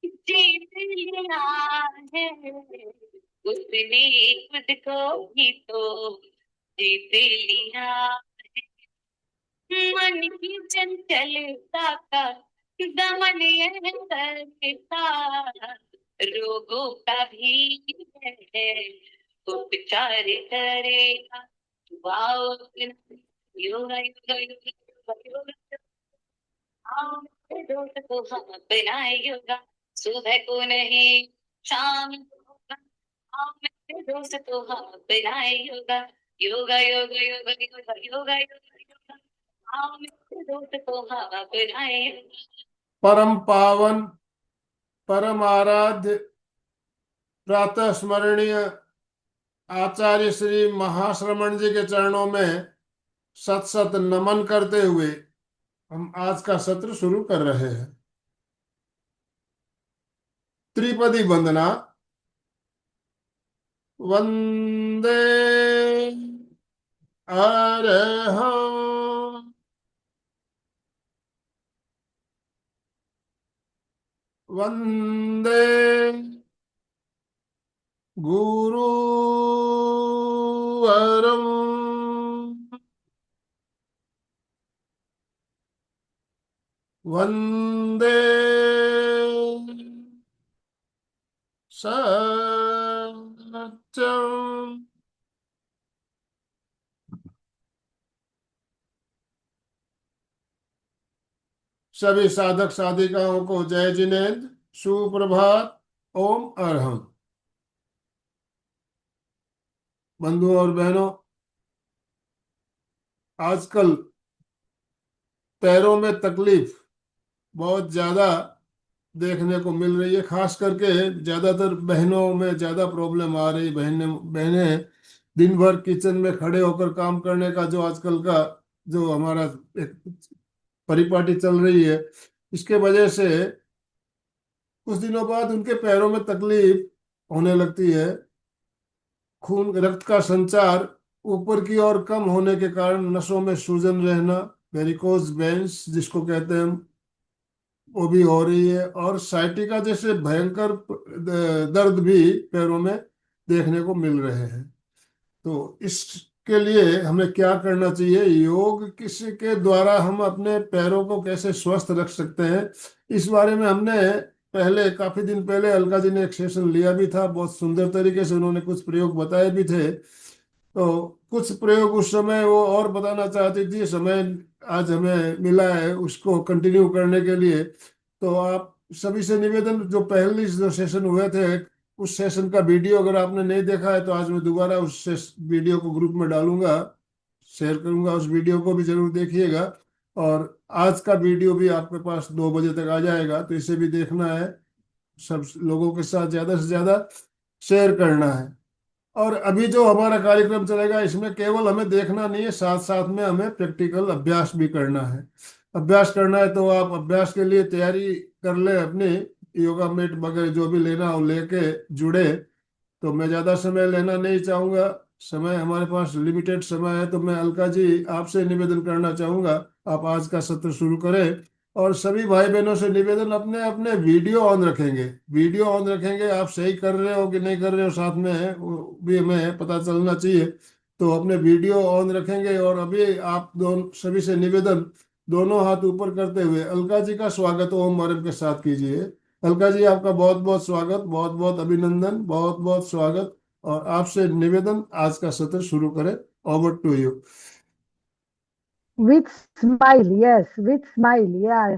जीत लिया है उसने, खुद को ही तो जीत लिया। मन की चंचलता का दमन यह करता, रोगों का भी है उपचार करेगा। वाओ, योगा योगा योगा योगा, आओ मेरे दोस्त को हम अपनाए योगा, सुबह को नहीं शाम को होगा। आओ मेरे दोस्त को हम अपनाए योगा, योगा योगा योगा योगा योगा योगा योगा, आओ मेरे दोस्त को हम अपनाए योगा। परम पावन, परम आराध्य, प्रातः स्मरणीय आचार्य श्री महाश्रमण जी के चरणों में सत सत नमन करते हुए हम आज का सत्र शुरू कर रहे हैं। त्रिपदी वंदना। वंदे अरहं, वंदे गुरुवरं, वंदे सत्यम्। सभी साधक साधिकाओं को जय जिनेन्द्र, सुप्रभात, ओम अरहम। बंधुओं और बहनों, आजकल पैरों में तकलीफ बहुत ज्यादा देखने को मिल रही है। खास करके ज्यादातर बहनों में ज्यादा प्रॉब्लम आ रही। बहनें बहनें दिन भर किचन में खड़े होकर काम करने का जो आजकल का जो हमारा एक परिपाटी चल रही है, इसके वजह से कुछ दिनों बाद उनके पैरों में तकलीफ होने लगती है। खून रक्त का संचार ऊपर की ओर कम होने के कारण नसों में सूजन रहना, वेरिकोज वेन्स जिसको कहते हैं, वो भी हो रही है। और साइटिका जैसे भयंकर दर्द भी पैरों में देखने को मिल रहे हैं। तो इसके लिए हमें क्या करना चाहिए, योग किसी के द्वारा हम अपने पैरों को कैसे स्वस्थ रख सकते हैं, इस बारे में हमने पहले काफी दिन पहले अलका जी ने एक सेशन लिया भी था। बहुत सुंदर तरीके से उन्होंने कुछ प्रयोग बताए भी थे। तो कुछ प्रयोग उस समय वो और बताना चाहती थी, समय आज हमें मिला है उसको कंटिन्यू करने के लिए। तो आप सभी से निवेदन, जो पहले जो सेशन हुए थे उस सेशन का वीडियो अगर आपने नहीं देखा है तो आज मैं दोबारा उस वीडियो को ग्रुप में डालूंगा, शेयर करूंगा। उस वीडियो को भी जरूर देखिएगा। और आज का वीडियो भी आपके पास 2 बजे तक आ जाएगा, तो इसे भी देखना है। सब लोगों के साथ ज्यादा से ज्यादा शेयर करना है। और अभी जो हमारा कार्यक्रम चलेगा इसमें केवल हमें देखना नहीं है, साथ साथ में हमें प्रैक्टिकल अभ्यास भी करना है। अभ्यास करना है तो आप अभ्यास के लिए तैयारी कर ले अपनी, योगा मैट वगैरह जो भी लेना हो लेके जुड़े। तो मैं ज़्यादा समय लेना नहीं चाहूँगा, समय हमारे पास लिमिटेड समय है। तो मैं अलका जी आपसे निवेदन करना चाहूँगा, आप आज का सत्र शुरू करें। और सभी भाई बहनों से निवेदन, अपने अपने वीडियो ऑन रखेंगे। वीडियो ऑन रखेंगे, आप सही कर रहे हो कि नहीं कर रहे हो साथ में है वो भी हमें पता चलना चाहिए। तो अपने वीडियो ऑन रखेंगे। और अभी आप दोनों सभी से निवेदन, दोनों हाथ ऊपर करते हुए अलका जी का स्वागत ओम मार्ग के साथ कीजिए। अलका जी आपका बहुत बहुत स्वागत, बहुत बहुत अभिनंदन, बहुत बहुत स्वागत। और आपसे निवेदन, आज का सत्र शुरू करें। Over to you. With smile, yes, with smile, yeah,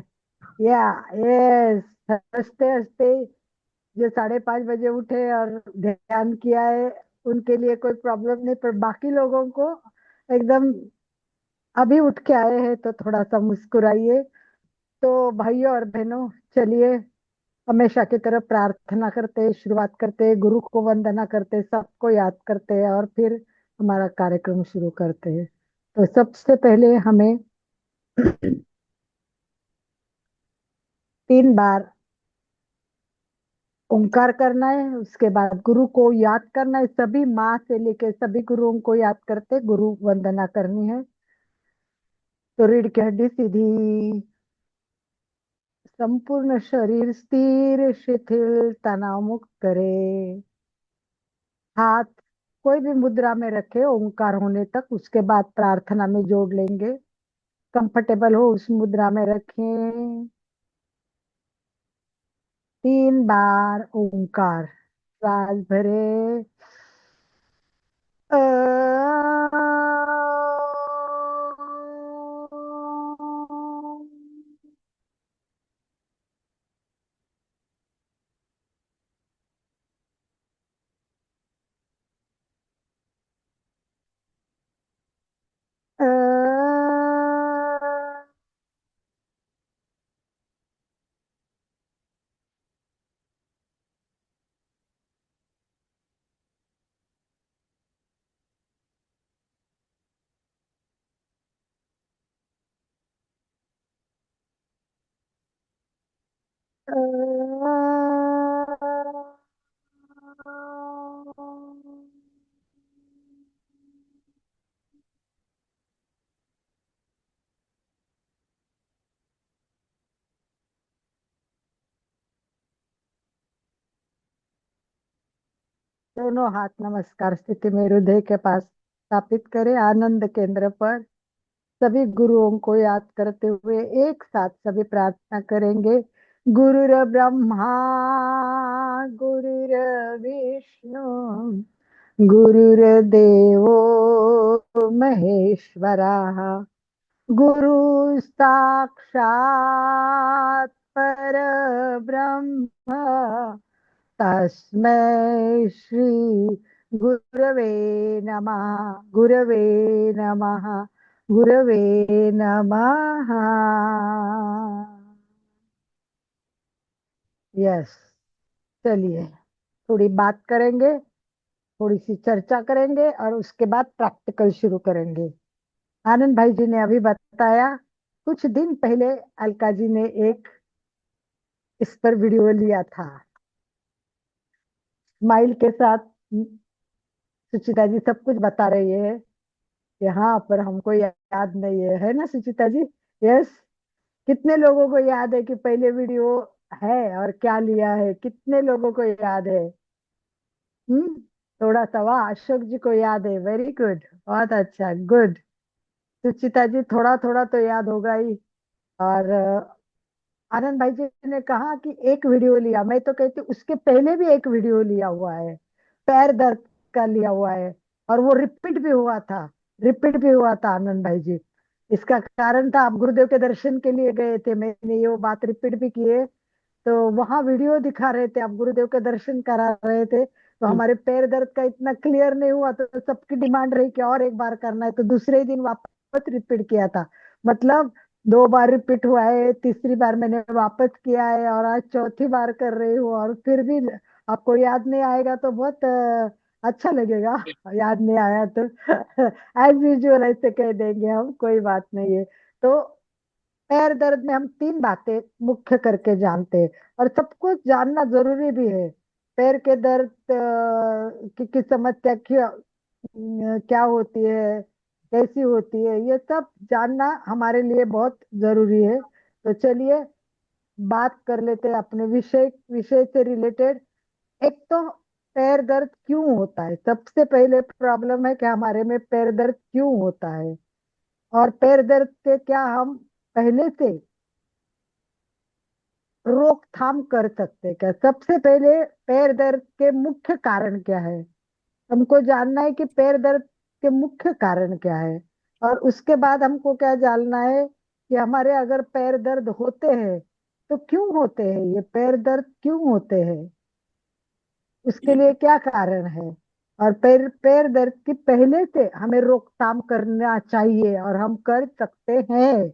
yeah, yes. हंसते हंसते जो 5:30 बजे उठे और ध्यान किया है उनके लिए कोई प्रॉब्लम नहीं, पर बाकी लोगों को एकदम अभी उठ के आए हैं तो थोड़ा सा मुस्कुराइए। तो भाइयों और बहनों, चलिए हमेशा की तरह प्रार्थना करते, शुरुआत करते, गुरु को वंदना करते, सबको याद करते हैं और फिर हमारा कार्यक्रम शुरू करते हैं। तो सबसे पहले हमें 3 बार ओंकार करना है, उसके बाद गुरु को याद करना है। सभी माँ से लेके सभी गुरुओं को याद करते गुरु वंदना करनी है। तो रीढ़ की हड्डी सीधी, संपूर्ण शरीर स्थिर शिथिल तनाव मुक्त करे। हाथ कोई भी मुद्रा में रखे ओंकार होने तक, उसके बाद प्रार्थना में जोड़ लेंगे। कंफर्टेबल हो उस मुद्रा में रखें। 3 बार ओंकार, श्वास भरे। दोनों हाथ नमस्कार स्थिति में हृदय के पास स्थापित करें, आनंद केंद्र पर। सभी गुरुओं को याद करते हुए एक साथ सभी प्रार्थना करेंगे। गुरुर ब्रह्मा गुरुर विष्णु गुरुर्देवो महेश्वरः, गुरु साक्षात् परब्रह्म, तस्मै श्री गुरवे नमः। गुरवे नमः। गुरवे नमः। यस, चलिए थोड़ी बात करेंगे, थोड़ी सी चर्चा करेंगे और उसके बाद प्रैक्टिकल शुरू करेंगे। आनंद भाई जी ने अभी बताया, कुछ दिन पहले अलका जी ने एक इस पर वीडियो लिया था स्माइल के साथ। सुचिता जी सब कुछ बता रही है यहाँ पर, हमको याद नहीं है ना सुचिता जी? यस। कितने लोगों को याद है कि पहले वीडियो है और क्या लिया है? कितने लोगों को याद है? थोड़ा सा, वाह, अशोक जी को याद है, वेरी गुड, बहुत अच्छा, गुड। सुचिता जी थोड़ा थोड़ा तो याद होगा ही। और आनंद भाई जी ने कहा कि एक वीडियो लिया, मैं तो कहती हूँ उसके पहले भी एक वीडियो लिया हुआ है, पैर दर्द का लिया हुआ है, और वो रिपीट भी हुआ था। रिपीट भी हुआ था आनंद भाई जी। इसका कारण था, आप गुरुदेव के दर्शन के लिए गए थे, मैंने ये वो बात रिपीट भी की है। तो वहां वीडियो दिखा रहे थे, आप गुरुदेव के दर्शन करा रहे थे, तो हमारे पैर दर्द का इतना क्लियर नहीं हुआ, तो सबकी डिमांड रही कि और एक बार करना है, तो दूसरे ही दिन वापस रिपीट किया था। मतलब 2 बार रिपीट हुआ है, तीसरी बार मैंने वापस किया है और आज चौथी बार कर रही हूँ, और फिर भी आपको याद नहीं आएगा तो बहुत अच्छा लगेगा। याद नहीं आया तो एज यूजुअल ऐसे कह देंगे हम, कोई बात नहीं है। तो पैर दर्द में हम 3 बातें मुख्य करके जानते हैं, और सबको जानना जरूरी भी है। पैर के दर्द की समस्या क्या होती है, कैसी होती है, ये सब जानना हमारे लिए बहुत जरूरी है। तो चलिए बात कर लेते हैं अपने विषय विषय से रिलेटेड। एक तो पैर दर्द क्यों होता है, सबसे पहले प्रॉब्लम है कि हमारे में पैर दर्द क्यों होता है, और पैर दर्द के क्या हम पहले से रोकथाम कर सकते हैं क्या? सबसे पहले पैर दर्द के मुख्य कारण क्या है, हमको जानना है कि पैर दर्द के मुख्य कारण क्या है। और उसके बाद हमको क्या जानना है कि हमारे अगर पैर दर्द होते हैं तो क्यों होते हैं, ये पैर दर्द क्यों होते हैं, उसके लिए क्या कारण है। और पैर पैर दर्द की पहले से हमें रोकथाम करना चाहिए, और हम कर सकते हैं।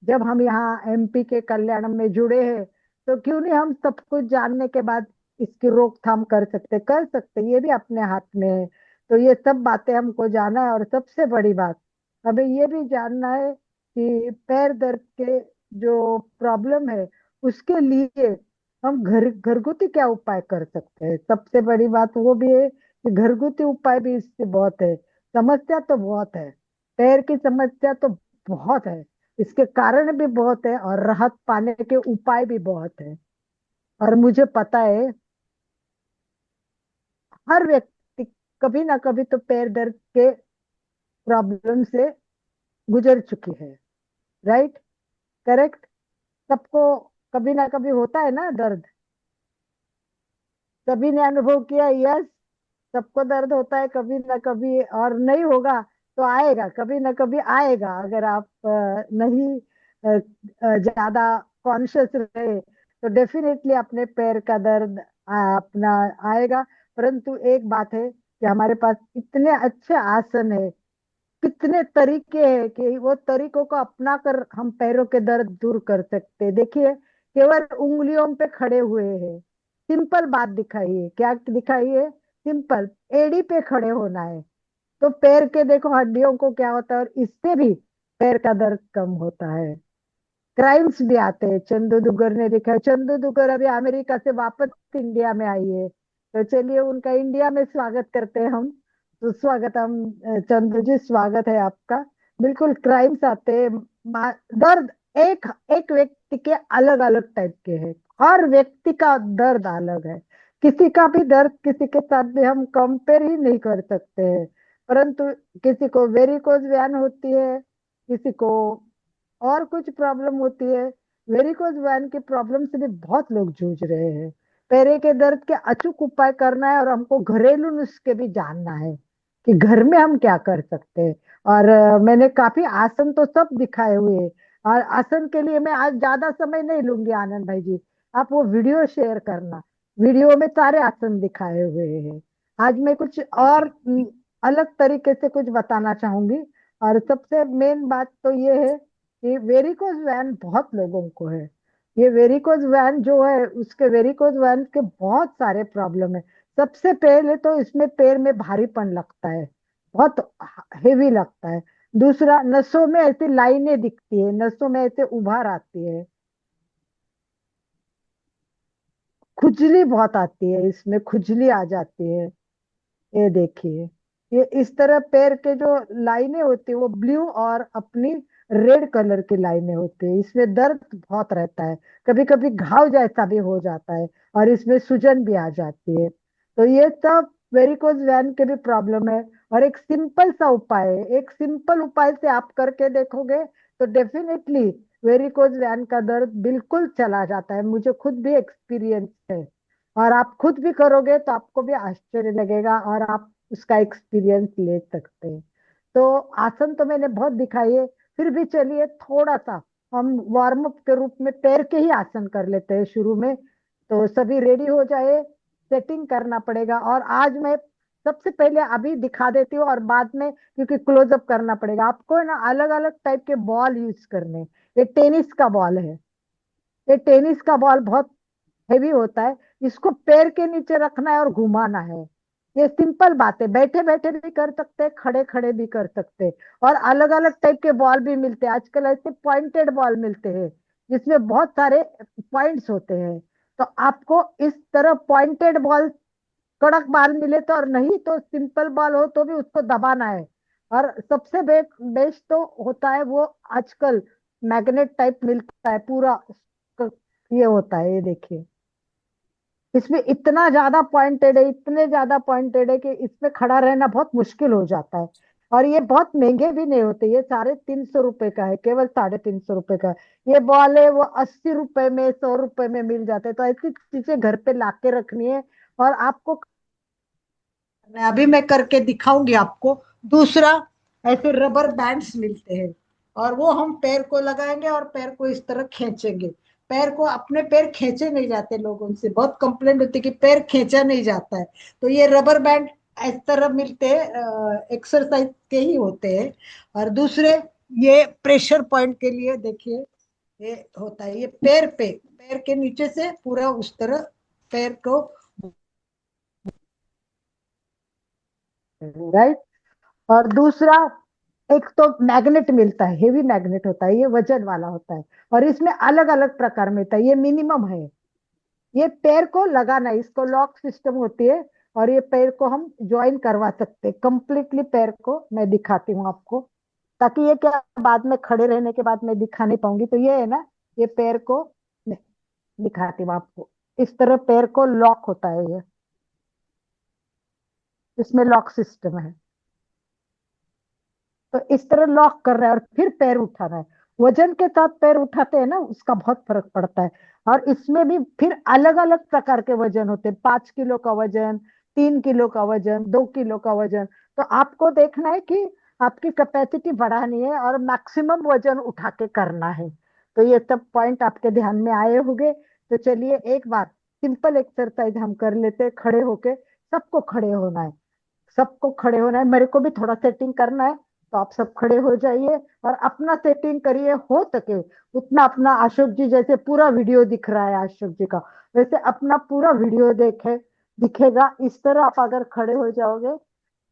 जब हम यहाँ एमपी के कल्याण में जुड़े हैं, तो क्यों नहीं हम सब कुछ जानने के बाद इसकी रोकथाम कर सकते, ये भी अपने हाथ में है। तो ये सब बातें हमको जाना है, और सबसे बड़ी बात हमें ये भी जानना है कि पैर दर्द के जो प्रॉब्लम है उसके लिए हम घरगुती क्या उपाय कर सकते हैं। सबसे बड़ी बात वो भी है कि घरगुती उपाय भी इससे बहुत है। समस्या तो बहुत है, पैर की समस्या तो बहुत है, इसके कारण भी बहुत है और राहत पाने के उपाय भी बहुत है। और मुझे पता है हर व्यक्ति कभी ना कभी तो पैर दर्द के प्रॉब्लम से गुजर चुकी है। राइट? करेक्ट? सबको कभी ना कभी होता है ना दर्द। सभी ने अनुभव किया। यस, सबको दर्द होता है कभी ना कभी, और नहीं होगा तो आएगा, कभी ना कभी आएगा। अगर आप नहीं ज्यादा कॉन्शियस रहे तो डेफिनेटली अपने पैर का दर्द अपना आएगा। परंतु एक बात है कि हमारे पास इतने अच्छे आसन है, कितने तरीके हैं कि वो तरीकों को अपना कर हम पैरों के दर्द दूर कर सकते हैं। देखिए, केवल उंगलियों पे खड़े हुए हैं। सिंपल बात दिखाई है, क्या दिखाई है? सिंपल, एड़ी पे खड़े होना है तो पैर के देखो हड्डियों को क्या होता है, और इससे भी पैर का दर्द कम होता है। क्राइम्स भी आते हैं। चंदू दुगर ने देखा है। चंदू दुगर अभी अमेरिका से वापस इंडिया में आई है, तो चलिए उनका इंडिया में स्वागत करते हैं हम। तो स्वागतम चंदू जी, स्वागत है आपका। बिल्कुल, क्राइम्स आते हैं। दर्द एक एक व्यक्ति के अलग अलग टाइप के हैं। हर व्यक्ति का दर्द अलग है। किसी का भी दर्द किसी के साथ भी हम कंपेयर ही नहीं कर सकते हैं। परंतु किसी को वेरिकोज वेन होती है, किसी को और कुछ प्रॉब्लम होती है। वेरिकोज वेन की प्रॉब्लम से भी बहुत लोग जूझ रहे हैं। पैरे के दर्द के अचूक उपाय करना है और हमको घरेलू नुस्खे भी जानना है कि घर में हम क्या कर सकते हैं। और मैंने काफी आसन तो सब दिखाए हुए हैं। और आसन के लिए मैं आज ज्यादा समय नहीं लूंगी आनंद भाई जी। आप वो वीडियो शेयर करना। वीडियो में सारे आसन दिखाए हुए हैं। आज मैं कुछ और अलग तरीके से कुछ बताना चाहूंगी। और सबसे मेन बात तो ये है कि वेरिकोज वैन बहुत लोगों को है। ये वेरिकोज वैन जो है, उसके वेरिकोज वैन के बहुत सारे प्रॉब्लम है। सबसे पहले तो इसमें पैर में भारीपन लगता है, बहुत हेवी लगता है। दूसरा, नसों में ऐसी लाइनें दिखती है, नसों में ऐसे उभार आती है। खुजली बहुत आती है, इसमें खुजली आ जाती है। ये देखिए, ये इस तरह पैर के जो लाइनें होती है वो ब्लू और अपनी रेड कलर की लाइनें होती है। इसमें दर्द बहुत रहता है, कभी कभी घाव जैसा भी हो जाता है, और इसमें सूजन भी आ जाती है। तो ये सब वेरिकोज वेन के भी प्रॉब्लम है। और एक सिंपल सा उपाय है, एक सिंपल उपाय से आप करके देखोगे तो डेफिनेटली वेरिकोज वेन का दर्द बिल्कुल चला जाता है। मुझे खुद भी एक्सपीरियंस है, और आप खुद भी करोगे तो आपको भी आश्चर्य लगेगा और आप उसका एक्सपीरियंस ले सकते हैं। तो आसन तो मैंने बहुत दिखाई है, फिर भी चलिए थोड़ा सा हम वार्म अप के रूप में पैर के ही आसन कर लेते हैं शुरू में। तो सभी रेडी हो जाए, सेटिंग करना पड़ेगा। और आज मैं सबसे पहले अभी दिखा देती हूँ, और बाद में क्योंकि क्लोजअप करना पड़ेगा आपको, है ना, अलग अलग टाइप के बॉल यूज करने। ये टेनिस का बॉल है। ये टेनिस का बॉल बहुत हेवी होता है। इसको पैर के नीचे रखना है और घुमाना है। ये सिंपल बात है, बैठे बैठे भी कर सकते हैं, खड़े खड़े भी कर सकते हैं। और अलग अलग टाइप के बॉल भी मिलते हैं आजकल, ऐसे पॉइंटेड बॉल मिलते हैं जिसमें बहुत सारे पॉइंट्स होते हैं। तो आपको इस तरह पॉइंटेड बॉल, कड़क बॉल मिले तो, और नहीं तो सिंपल बॉल हो तो भी उसको दबाना है। और सबसे बेस्ट तो होता है वो, आजकल मैग्नेट टाइप मिलता है पूरा, ये होता है, ये देखिए। इसमें इतना ज्यादा पॉइंटेड है, इतने ज्यादा पॉइंटेड है कि इसमें खड़ा रहना बहुत मुश्किल हो जाता है। और ये बहुत महंगे भी नहीं होते, ये 350 रुपए का है, केवल 350 रुपए का। ये बॉल है वो 80 रुपए में, 100 रुपए में मिल जाते हैं। तो ऐसी चीजें घर पे लाके रखनी है। और आपको, अभी मैं करके दिखाऊंगी आपको। दूसरा, ऐसे रबर बैंड्स मिलते हैं, और वो हम पैर को लगाएंगे और पैर को इस तरह खींचेंगे। पैर को, अपने पैर खींचे नहीं जाते, लोगों से बहुत कंप्लेंट होती है कि पैर खींचा नहीं जाता है। तो ये रबर बैंड इस तरह मिलते हैं, एक्सरसाइज के ही होते हैं। और दूसरे, ये प्रेशर पॉइंट के लिए देखिए, ये होता है, ये पैर पे, पैर के नीचे से पूरा उस तरह पैर को, राइट। और दूसरा, एक तो मैग्नेट मिलता है, हेवी मैग्नेट होता है, ये वजन वाला होता है। और इसमें अलग अलग प्रकार में होता है, ये मिनिमम है। ये पैर को लगाना है, इसको लॉक सिस्टम होती है। और ये पैर को हम ज्वाइन करवा सकते हैं कंप्लीटली। पैर को मैं दिखाती हूँ आपको। ताकि ये क्या बाद में खड़े रहने के बाद मैं दिखा नहीं पाऊंगी, तो ये है ना, ये पैर को दिखाती हूँ आपको। इस तरह पैर को लॉक होता है ये, इसमें लॉक सिस्टम है। तो इस तरह लॉक कर रहा है और फिर पैर उठा रहा है। वजन के साथ पैर उठाते हैं ना, उसका बहुत फर्क पड़ता है। और इसमें भी फिर अलग अलग प्रकार के वजन होते हैं, 5 किलो का वजन, 3 किलो का वजन, 2 किलो का वजन। तो आपको देखना है कि आपकी कैपेसिटी बढ़ानी है और मैक्सिमम वजन उठा के करना है। तो ये सब पॉइंट आपके ध्यान में आए होंगे। तो चलिए एक बार सिंपल एक्सरसाइज हम कर लेते हैं खड़े होके। सबको खड़े होना है, सबको खड़े होना है। मेरे को भी थोड़ा सेटिंग करना है, तो आप सब खड़े हो जाइए और अपना सेटिंग करिए, हो सके उतना अपना। अशोक जी जैसे पूरा वीडियो दिख रहा है अशोक जी का, वैसे अपना पूरा वीडियो देखे दिखेगा। इस तरह आप अगर खड़े हो जाओगे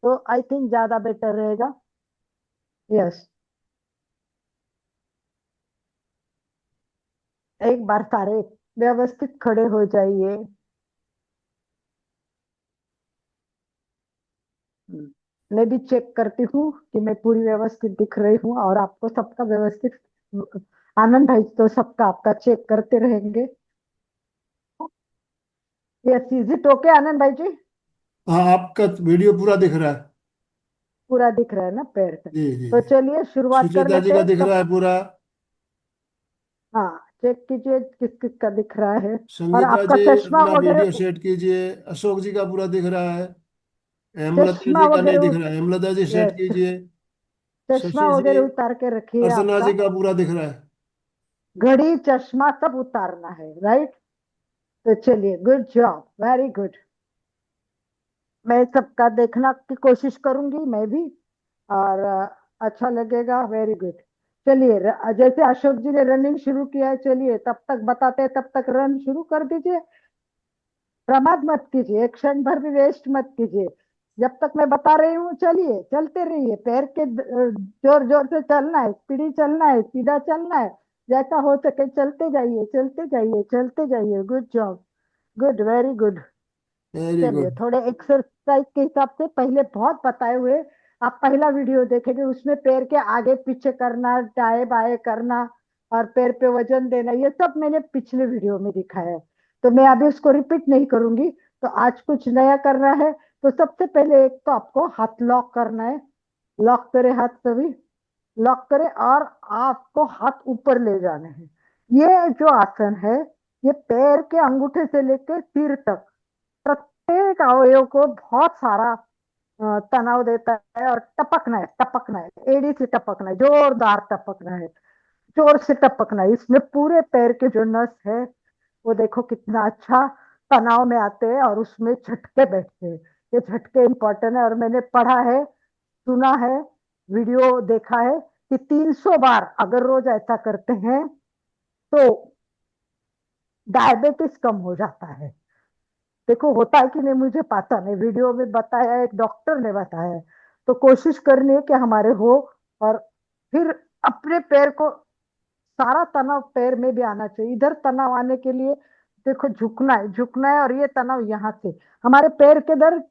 तो आई थिंक ज्यादा बेटर रहेगा। यस, एक बार सारे व्यवस्थित खड़े हो जाइए। मैं भी चेक करती हूँ कि मैं पूरी व्यवस्थित दिख रही हूँ, और आपको सबका व्यवस्थित। आनंद भाई तो सबका आपका चेक करते रहेंगे। यस, इज इट ओके आनंद भाई जी? हाँ, आपका वीडियो पूरा दिख रहा है। पूरा दिख रहा है ना पैर से? जी जी तो जी। चलिए शुरुआत कर सुचेता जी लेते का हैं दिख रहा सब। है पूरा। हाँ, चेक कीजिए किस किस का दिख रहा है। और संगीता आपका जी चश्मा अपना वीडियो वगैरह, सेट कीजिए। अशोक जी का पूरा दिख रहा है। हेमलता चश्मा जी का नहीं वगैरह दिख रहा है, हेमलता जी सेट यस, कीजिए। चश्मा शशि जी, वगैरह उतार के रखिए अर्चना आपका। जी का पूरा दिख रहा है। घड़ी चश्मा सब उतारना है, राइट? तो चलिए, गुड जॉब, वेरी गुड। मैं सबका देखना की कोशिश करूंगी मैं भी, और अच्छा लगेगा। Very good. चलिए, जैसे अशोक जी ने रनिंग शुरू किया है, चलिए तब तक बताते हैं, तब तक रन शुरू कर दीजिए। प्रमाद मत कीजिए, एक क्षण भर भी वेस्ट मत कीजिए। जब तक मैं बता रही हूँ चलिए चलते रहिए। पैर के जोर जोर से चलना है, स्पीडी चलना है, सीधा चलना है। जैसा हो सके चलते जाइए, चलते जाइए, चलते जाइए। Good job, good, very good. Very चलिए, गुड। थोड़े एक्सरसाइज के हिसाब से पहले बहुत बताए हुए, आप पहला वीडियो देखेंगे उसमें पैर के आगे पीछे करना, दाएं बाएं करना, और पैर पे वजन देना, ये सब मैंने पिछले वीडियो में दिखाया है। तो मैं अभी उसको रिपीट नहीं करूंगी। तो आज कुछ नया करना है। तो सबसे पहले एक तो आपको हाथ लॉक करना है। लॉक करें हाथ सभी, लॉक करें, और आपको हाथ ऊपर ले जाने हैं। ये जो आसन है, ये पैर के अंगूठे से लेकर सिर तक प्रत्येक अवयव को बहुत सारा तनाव देता है। और टपकना है, टपकना है, एड़ी से टपकना है, जोरदार टपकना है, जोर से टपकना है। इसमें पूरे पैर के जो नस है, वो देखो कितना अच्छा तनाव में आते हैं और उसमें झटके बैठते हैं। ये झटके इंपॉर्टेंट है, और मैंने पढ़ा है, सुना है, वीडियो देखा है कि 300 बार अगर रोज ऐसा करते हैं तो डायबिटीज कम हो जाता है। देखो होता है कि नहीं मुझे पता नहीं, वीडियो में बताया, एक डॉक्टर ने बताया है। तो कोशिश करनी है कि हमारे हो। और फिर अपने पैर को, सारा तनाव पैर में भी आना चाहिए। इधर तनाव आने के लिए देखो झुकना है, झुकना है, और ये तनाव यहाँ से हमारे पैर के दर्द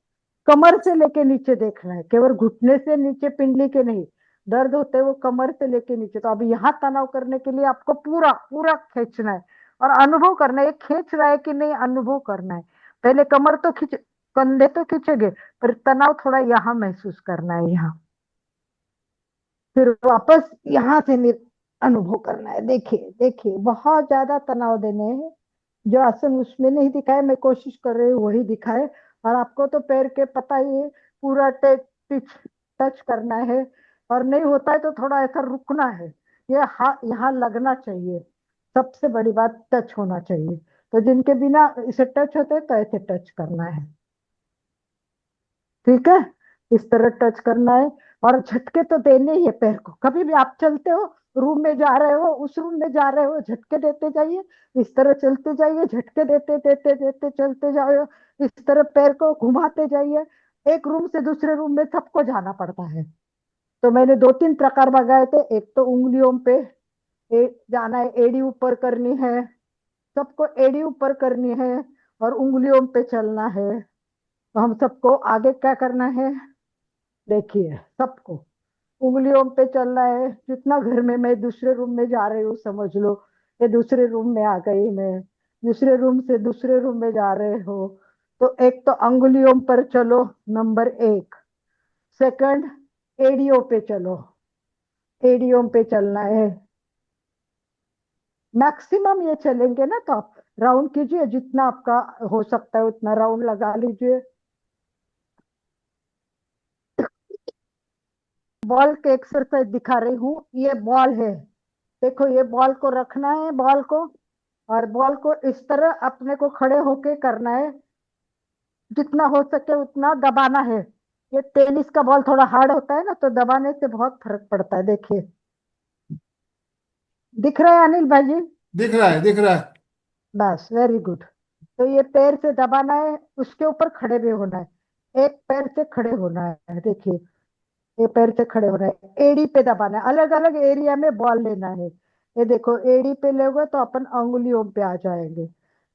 कमर से लेके नीचे देखना है, केवल घुटने से नीचे पिंडली के नहीं। दर्द होते हैं वो कमर से लेके नीचे। तो अभी यहाँ तनाव करने के लिए आपको पूरा पूरा खींचना है और अनुभव करना है, ये खींच रहा है कि नहीं, अनुभव करना है। पहले कमर तो खींच, कंधे तो खींचेंगे, पर तनाव थोड़ा यहाँ महसूस करना है, यहाँ। फिर वापस यहाँ से अनुभव करना है। देखिए देखिए, बहुत ज्यादा तनाव देने हैं। जो आसन उसमें नहीं दिखाए, मैं कोशिश कर रही हूँ वही दिखाए। और आपको तो पैर के पता ही है, पूरा टच टच करना है। और नहीं होता है तो थोड़ा ऐसा रुकना है। ये हाथ यहाँ लगना चाहिए। सबसे बड़ी बात टच होना चाहिए। तो जिनके बिना इसे टच होते तो ऐसे टच करना है, ठीक है? इस तरह टच करना है। और झटके तो देने ही है पैर को। कभी भी आप चलते हो, रूम में जा रहे हो, उस रूम में जा रहे हो, झटके देते जाइए। इस तरह चलते जाइए, झटके देते देते देते चलते जाओ। इस तरह पैर को घुमाते जाइए। एक रूम से दूसरे रूम में सबको जाना पड़ता है। तो मैंने 2-3 प्रकार बताए थे। एक तो उंगलियों पे जाना है, एड़ी ऊपर करनी है, सबको एड़ी ऊपर करनी है, और उंगलियों पे चलना है। तो हम सबको आगे क्या करना है, देखिए सबको उंगलियों पे चलना है। जितना घर में, मैं दूसरे रूम में जा रही हूँ समझ लो, ये दूसरे रूम में आ गई मैं, दूसरे रूम से दूसरे रूम में जा रहे हो। तो एक तो अंगुलियों पर चलो, नंबर एक। सेकंड, एड़ियों पे चलो, एड़ियों पे चलना है। मैक्सिमम ये चलेंगे ना, तो आप राउंड कीजिए, जितना आपका हो सकता है उतना राउंड लगा लीजिए। बॉल के एक्सरसाइज दिखा रही हूँ, ये बॉल है। देखो, ये बॉल को रखना है, बॉल को, और बॉल को इस तरह अपने को खड़े होके करना है। जितना हो सके उतना दबाना है। ये टेनिस का बॉल थोड़ा हार्ड होता है ना, तो दबाने से बहुत फर्क पड़ता है। देखिए, दिख रहा है अनिल भाई जी? दिख रहा है, दिख रहा है। बस, वेरी गुड। तो ये पैर से दबाना है, उसके ऊपर खड़े भी होना है। एक पैर से खड़े होना है, देखिए, ये पैर से खड़े होना है। एड़ी पे दबाना है, अलग अलग एरिया में बॉल लेना है। ये देखो, एड़ी पे लोगे तो अपन अंगुलियों पे आ जाएंगे।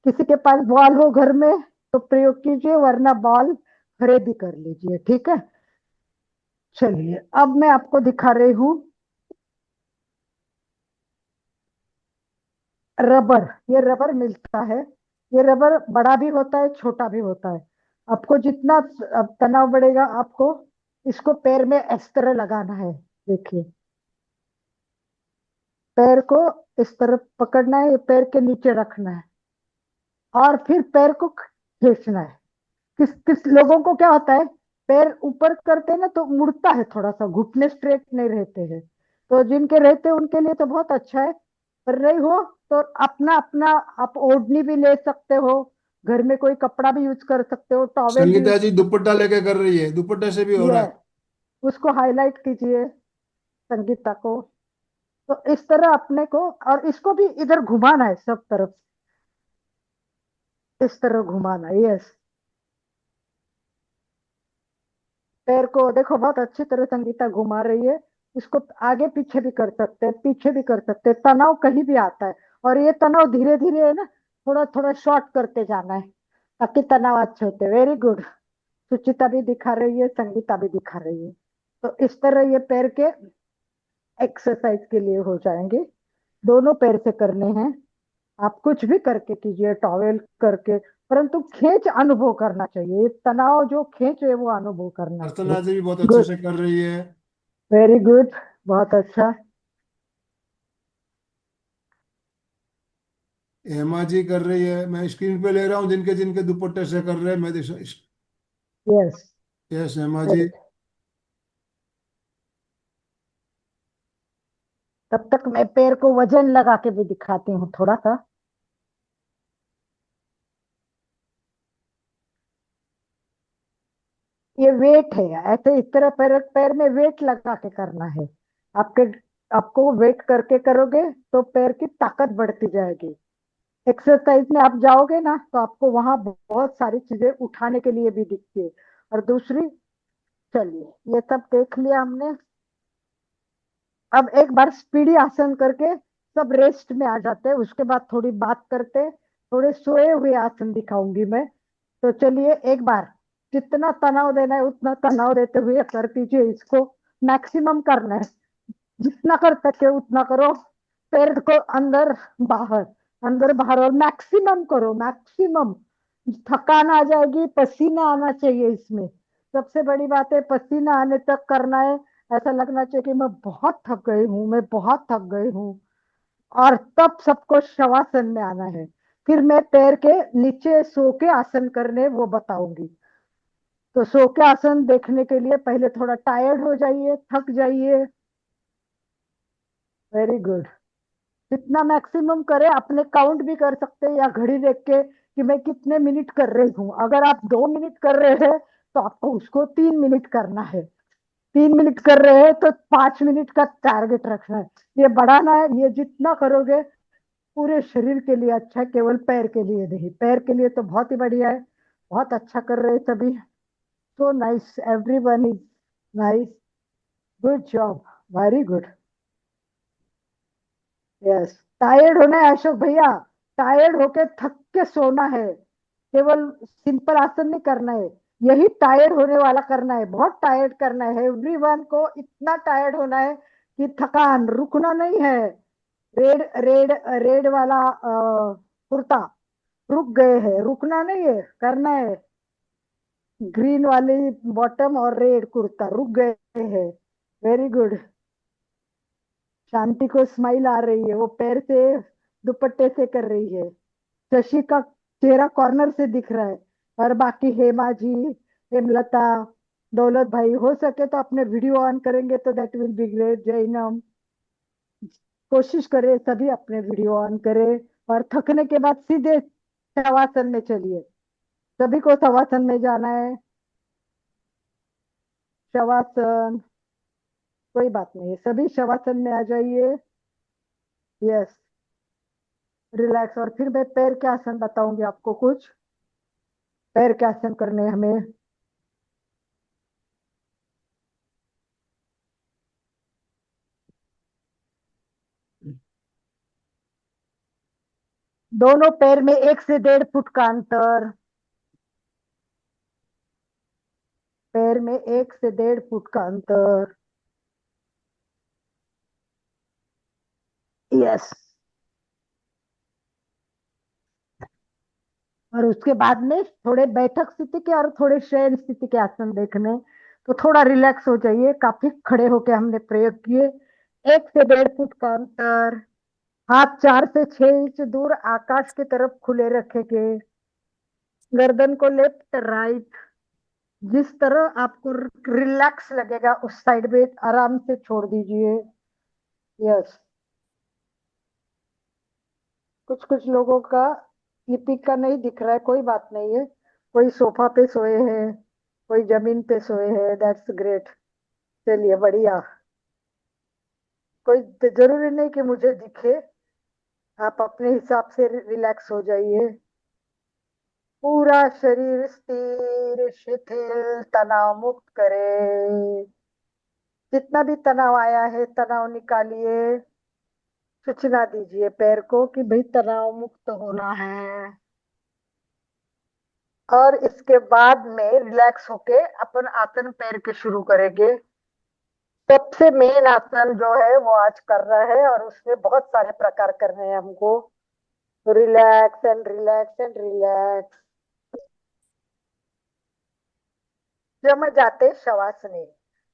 किसी के पास बॉल हो घर में तो प्रयोग कीजिए, वरना बॉल खरीदी कर लीजिए, ठीक है। चलिए, अब मैं आपको दिखा रही हूँ रबर। ये रबर मिलता है। ये रबर बड़ा भी होता है, छोटा भी होता है। आपको जितना तनाव बढ़ेगा, आपको इसको पैर में इस तरह लगाना है। देखिए, पैर को इस तरह पकड़ना है, ये पैर के नीचे रखना है, और फिर पैर को खींचना है। किस किस लोगों को क्या होता है, पैर ऊपर करते हैं ना तो मुड़ता है थोड़ा सा, घुटने स्ट्रेट नहीं रहते हैं। तो जिनके रहते हैं उनके लिए तो बहुत अच्छा है। पर नहीं हो तो अपना अपना, आप ओढ़नी भी ले सकते हो, घर में कोई कपड़ा भी यूज कर सकते हो, टॉवेल भी संगीता यूज। जी दुपट्टा लेके कर रही है, दुपट्टे से भी हो रहा ये है। उसको हाईलाइट कीजिए, संगीता को। तो इस तरह अपने को, और इसको भी इधर घुमाना है सब तरफ, इस तरह घुमाना है, यस। पैर को देखो, बहुत अच्छी तरह संगीता घुमा रही है। इसको आगे पीछे भी कर सकते हैं, पीछे भी कर सकते हैं, तनाव कहीं भी आता है। और ये तनाव धीरे धीरे है ना, थोड़ा थोड़ा शॉर्ट करते जाना है, ताकि तनाव अच्छे होते। Very good. सुचिता भी दिखा रही है, संगीता भी दिखा रही है। तो इस तरह ये पैर के एक्सरसाइज के लिए हो जाएंगे। दोनों पैर से करने हैं। आप कुछ भी करके कीजिए, टॉवेल करके, परंतु खींच अनुभव करना चाहिए। ये तनाव जो खींच है वो अनुभव करना चाहिए। अर्चना जी भी बहुत अच्छे गुड, से कर रही है। वेरी गुड, बहुत अच्छा। हेमा जी कर रही है। मैं स्क्रीन पे ले रहा हूँ जिनके जिनके दुपट्टे से कर रहे हैं, मैं yes, yes Hema ji. Very. तब तक मैं पैर को वजन लगा के भी दिखाती हूँ थोड़ा सा। ये वेट है, ऐसे इस तरह पैर पैर में वेट लगा के करना है। आपके आपको वेट करके करोगे तो पैर की ताकत बढ़ती जाएगी। एक्सरसाइज में आप जाओगे ना, तो आपको वहां बहुत सारी चीजें उठाने के लिए भी दिखती है। और दूसरी, चलिए, ये सब देख लिया हमने। अब एक बार स्पीडी आसन करके सब रेस्ट में आ जाते हैं, उसके बाद थोड़ी बात करते हैं। थोड़े सोए हुए आसन दिखाऊंगी मैं। तो चलिए, एक बार जितना तनाव देना है उतना तनाव देते हुए कर दीजिए इसको। मैक्सिमम करना है, जितना कर सके उतना करो। पैर को अंदर बाहर, अंदर बाहर, और मैक्सिमम करो, मैक्सिमम। थकान आ जाएगी, पसीना आना चाहिए इसमें। सबसे बड़ी बात है, पसीना आने तक करना है। ऐसा लगना चाहिए कि मैं बहुत थक गई हूँ, मैं बहुत थक गई हूँ। और तब सबको शवासन में आना है। फिर मैं पैर के नीचे सो के आसन करने वो बताऊंगी। तो सो के आसन देखने के लिए पहले थोड़ा टायर्ड हो जाइए, थक जाइए। Very good. जितना मैक्सिमम करे, अपने काउंट भी कर सकते हैं या घड़ी देख के कि मैं कितने मिनट कर रही हूँ। अगर आप 2 मिनट कर रहे हैं तो आपको उसको 3 मिनट करना है। 3 मिनट कर रहे हैं तो 5 मिनट का टारगेट रखना है। ये बढ़ाना है, ये जितना करोगे पूरे शरीर के लिए अच्छा है, केवल पैर के लिए नहीं। पैर के लिए तो बहुत ही बढ़िया है। बहुत अच्छा कर रहे हैं सभी। So nice, everyone is nice. Good job, very good. Yes, tired होना है अशोक भैया, टायर्ड होके थक के सोना है। केवल सिंपल आसन नहीं करना है, यही टायर्ड होने वाला करना है, बहुत टायर्ड करना है एवरीवन को, इतना टायर्ड होना है कि थकान, रुकना नहीं है। रेड रेड रेड वाला कुर्ता, रुक गए हैं, रुकना नहीं है, करना है। ग्रीन वाली बॉटम और रेड कुर्ता, रुक गए हैं। Very good. शांति को स्माइल आ रही है, वो पैर से दुपट्टे से कर रही है। शशि का चेहरा कॉर्नर से दिख रहा है। और बाकी हेमा जी, हेमलता, दौलत भाई, हो सके तो अपने वीडियो ऑन करेंगे तो that will be great. Jainam, कोशिश करें सभी अपने वीडियो ऑन करें। और थकने के बाद सीधे शवासन में चलिए, सभी को शवासन में जाना है। शवासन, कोई बात नहीं है, सभी शवासन में आ जाइए। Yes, relax. और फिर मैं पैर के आसन बताऊंगी आपको कुछ, पैर के आसन करने हैं हमें। दोनों पैर में 1 से 1.5 फुट का अंतर, पैर में 1 से 1.5 फुट का अंतर। यस। और उसके बाद में थोड़े बैठक स्थिति के और थोड़े शयन स्थिति के आसन देखने, तो थोड़ा रिलैक्स हो जाइए। काफी खड़े होके हमने प्रयोग किए। 1 से 1.5 फुट का अंतर, हाथ 4 से 6 इंच दूर आकाश की तरफ खुले रखेंगे। गर्दन को लेफ्ट राइट, जिस तरह आपको रिलैक्स लगेगा उस साइड में आराम से छोड़ दीजिए। यस। कुछ कुछ लोगों का ये पिक का नहीं दिख रहा है, कोई बात नहीं है। कोई सोफा पे सोए हैं, कोई जमीन पे सोए हैं, दैट्स ग्रेट। चलिए बढ़िया। कोई जरूरी नहीं कि मुझे दिखे, आप अपने हिसाब से रिलैक्स हो जाइए। पूरा शरीर स्थिर शिथिल तनाव मुक्त करें। जितना भी तनाव आया है तनाव निकालिए। सूचना दीजिए पैर को कि भाई तनाव मुक्त होना है। और इसके बाद में रिलैक्स होके अपन आसन पैर के शुरू करेंगे। सबसे मेन आसन जो है वो आज कर रहा है, और उसमें बहुत सारे प्रकार करने हैं हमको। Relax and relax and relax. जम जाते शवासनी,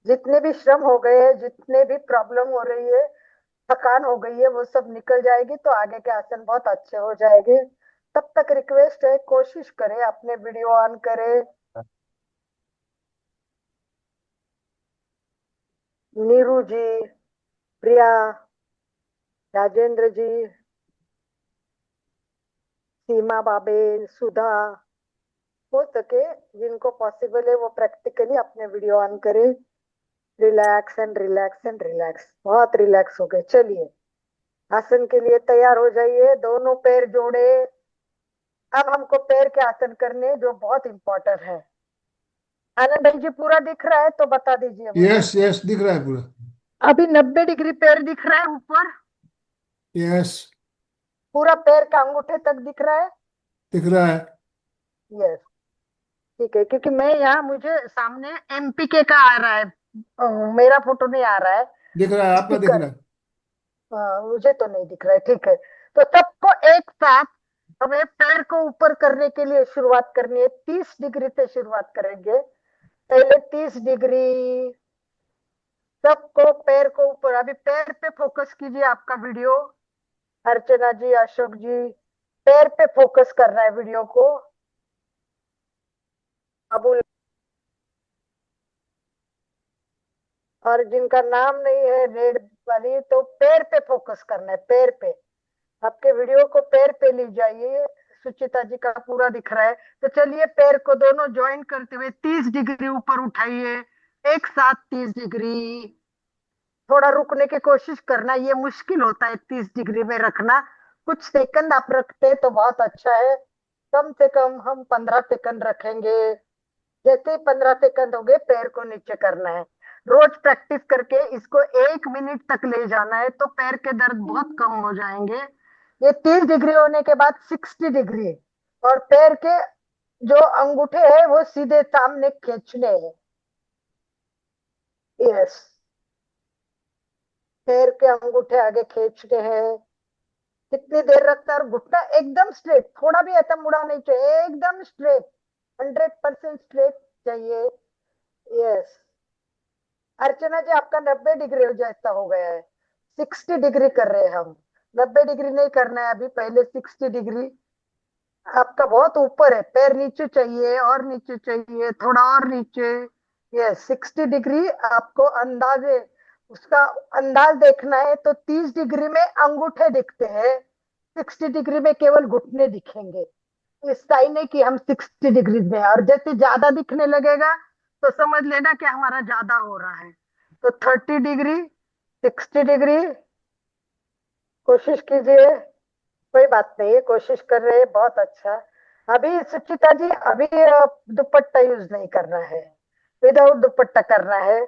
जितने भी श्रम हो गए हैं, जितने भी प्रॉब्लम हो रही है, थकान हो गई है, वो सब निकल जाएगी तो आगे के आसन बहुत अच्छे हो जाएंगे। तब तक रिक्वेस्ट है, कोशिश करें अपने वीडियो ऑन करें। नीरू जी, प्रिया, राजेंद्र जी, सीमा बाबेन, सुधा, हो सके जिनको पॉसिबल है वो प्रैक्टिकली अपने वीडियो ऑन करें। Relax and relax and relax, बहुत रिलैक्स हो गए। चलिए आसन के लिए तैयार हो जाइए, दोनों पैर जोड़े। अब हमको पैर के आसन करने जो बहुत इंपॉर्टेंट है। आनंद भाई जी, पूरा दिख रहा है तो बता दीजिए मुझे। यस यस, दिख रहा है पूरा। अभी 90 डिग्री पैर दिख रहा है ऊपर, यस, पूरा पैर का अंगूठे तक दिख रहा है। दिख रहा है। यस, ठीक है। क्योंकि मैं यहाँ, मुझे सामने एमपीके का आ रहा है, मेरा फोटो नहीं आ रहा है दिख रहा है, आपका दिख स्पीकर। रहा है। मुझे तो नहीं दिख रहा है, ठीक है। तो सबको एक साथ हमें पैर को ऊपर करने के लिए शुरुआत करनी है। 30 डिग्री से शुरुआत करेंगे। पहले 30 डिग्री, सबको पैर को ऊपर। अभी पैर पे फोकस कीजिए, आपका वीडियो। अर्चना जी, अशोक जी, पैर पे फोकस करना है वीडियो को। अबुल, और जिनका नाम नहीं है रेड वाली, तो पैर पे फोकस करना है, पैर पे। आपके वीडियो को पैर पे ले जाइए। सुचिता जी का पूरा दिख रहा है। तो चलिए पैर को दोनों ज्वाइन करते हुए 30 डिग्री ऊपर उठाइए, एक साथ 30 डिग्री। थोड़ा रुकने की कोशिश करना, ये मुश्किल होता है 30 डिग्री में रखना। कुछ सेकंड आप रखते तो बहुत अच्छा है। कम से कम हम 15 सेकंड रखेंगे। जैसे ही 15 सेकंड हो गए, पैर को नीचे करना है। रोज प्रैक्टिस करके इसको 1 मिनट तक ले जाना है, तो पैर के दर्द बहुत कम हो जाएंगे। ये 30 डिग्री होने के बाद 60 डिग्री, और पैर के जो अंगूठे है वो सीधे सामने खींचने हैं। यस, पैर के अंगूठे आगे खींचने हैं। कितनी देर रखता है, और घुटना एकदम स्ट्रेट, थोड़ा भी ऐसा मुड़ा नहीं चाहिए, एकदम स्ट्रेट, 100% स्ट्रेट चाहिए। यस। अर्चना जी, आपका 90 डिग्री हो जैसा हो गया है। 60 डिग्री कर रहे हैं हम। 90 डिग्री नहीं करना है अभी, पहले 60 डिग्री। आपका बहुत ऊपर है, पैर नीचे चाहिए, और नीचे चाहिए, थोड़ा और नीचे। ये 60 डिग्री आपको अंदाजे, उसका अंदाज देखना है तो 30 डिग्री में अंगूठे दिखते हैं, 60 डिग्री में केवल घुटने दिखेंगे। इसका ही नहीं कि हम 60 डिग्री में हैं, और जैसे ज्यादा दिखने लगेगा तो समझ लेना कि हमारा ज्यादा हो रहा है। तो 30 डिग्री, 60 डिग्री, कोशिश कीजिए। कोई बात नहीं, कोशिश कर रहे हैं, बहुत अच्छा। अभी सुचिता जी, अभी दुपट्टा यूज नहीं करना है, विदाउट दुपट्टा करना है।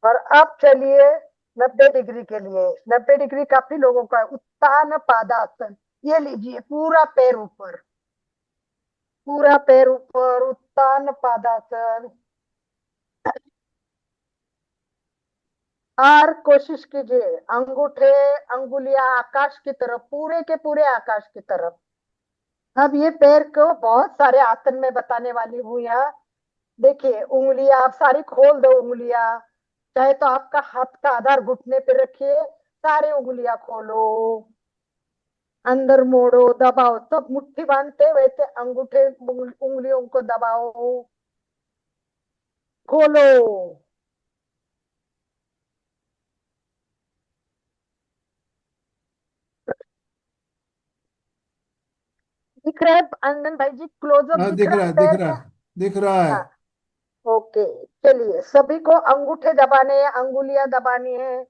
और अब चलिए 90 डिग्री के लिए। 90 डिग्री काफी लोगों का है। उत्तान पादासन, ये लीजिए, पूरा पैर ऊपर, पूरा पैर ऊपर, उत्तान पादासन। और कोशिश कीजिए, अंगूठे, अंगुलियां आकाश की तरफ, पूरे के पूरे आकाश की तरफ। अब ये पैर को बहुत सारे आसन में बताने वाली हूँ यहाँ। देखिए, उंगलियां आप सारी खोल दो, उंगलियां, चाहे तो आपका हाथ का आधार घुटने पे रखिए, सारे उंगलियां खोलो, अंदर मोड़ो, दबाओ, सब मुट्ठी बांधते वैसे अंगूठे उंगलियों को दबाओ, खोलो। दिख रहा है आनंद भाई जी, क्लोजअप हाँ, दिख दिख रहा रहा है है, दिख पैर रहा का? है, दिख रहा है। हाँ। ओके, चलिए, सभी को अंगूठे दबाने हैं, अंगुलियां दबानी है,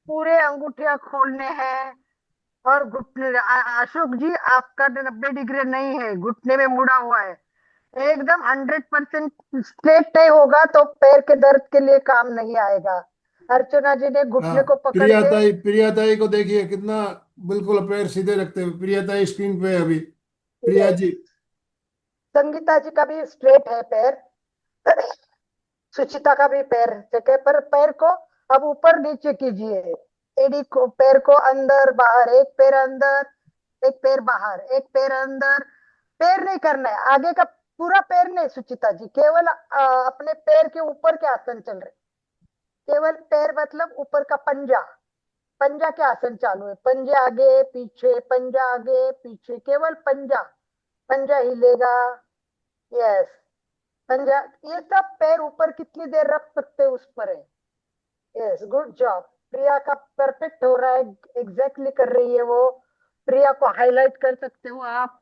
पूरे अंगूठियां खोलने हैं। और घुटने, अशोक जी, आपका 90 डिग्री नहीं है, घुटने में मुड़ा हुआ है, एकदम 100% स्ट्रेट नहीं होगा तो पैर के दर्द के लिए काम नहीं आएगा। अर्चना जी ने हाँ, घुटने को पकड़ के, प्रियाताई, प्रियाताई को देखिए कितना बिल्कुल पैर सीधे रखते हुए। प्रियाताई स्क्रीन पे है अभी। प्रिया यस, जी। संगीता जी का भी स्ट्रेट है पैर, सुचिता का भी पैर ठीक है, पर पैर को अब ऊपर नीचे कीजिए। एडी को, पैर को अंदर बाहर, एक पैर अंदर, एक पैर बाहर, एक पैर अंदर। पैर नहीं करना है आगे का, पूरा पैर नहीं सुचिता जी, केवल अपने पैर के ऊपर के आसन चल रहे, केवल पैर मतलब ऊपर का पंजा, पंजा के आसन चालू है, पंजे आगे पीछे, पंजा आगे पीछे, केवल पंजा, पंजा हिलेगा। यस, पंजा, ये सब पैर ऊपर कितनी देर रख सकते हैं उस पर है। Yes, good job. प्रिया का परफेक्ट हो रहा है, एग्जैक्टली कर रही है वो। प्रिया को हाईलाइट कर सकते हो आप,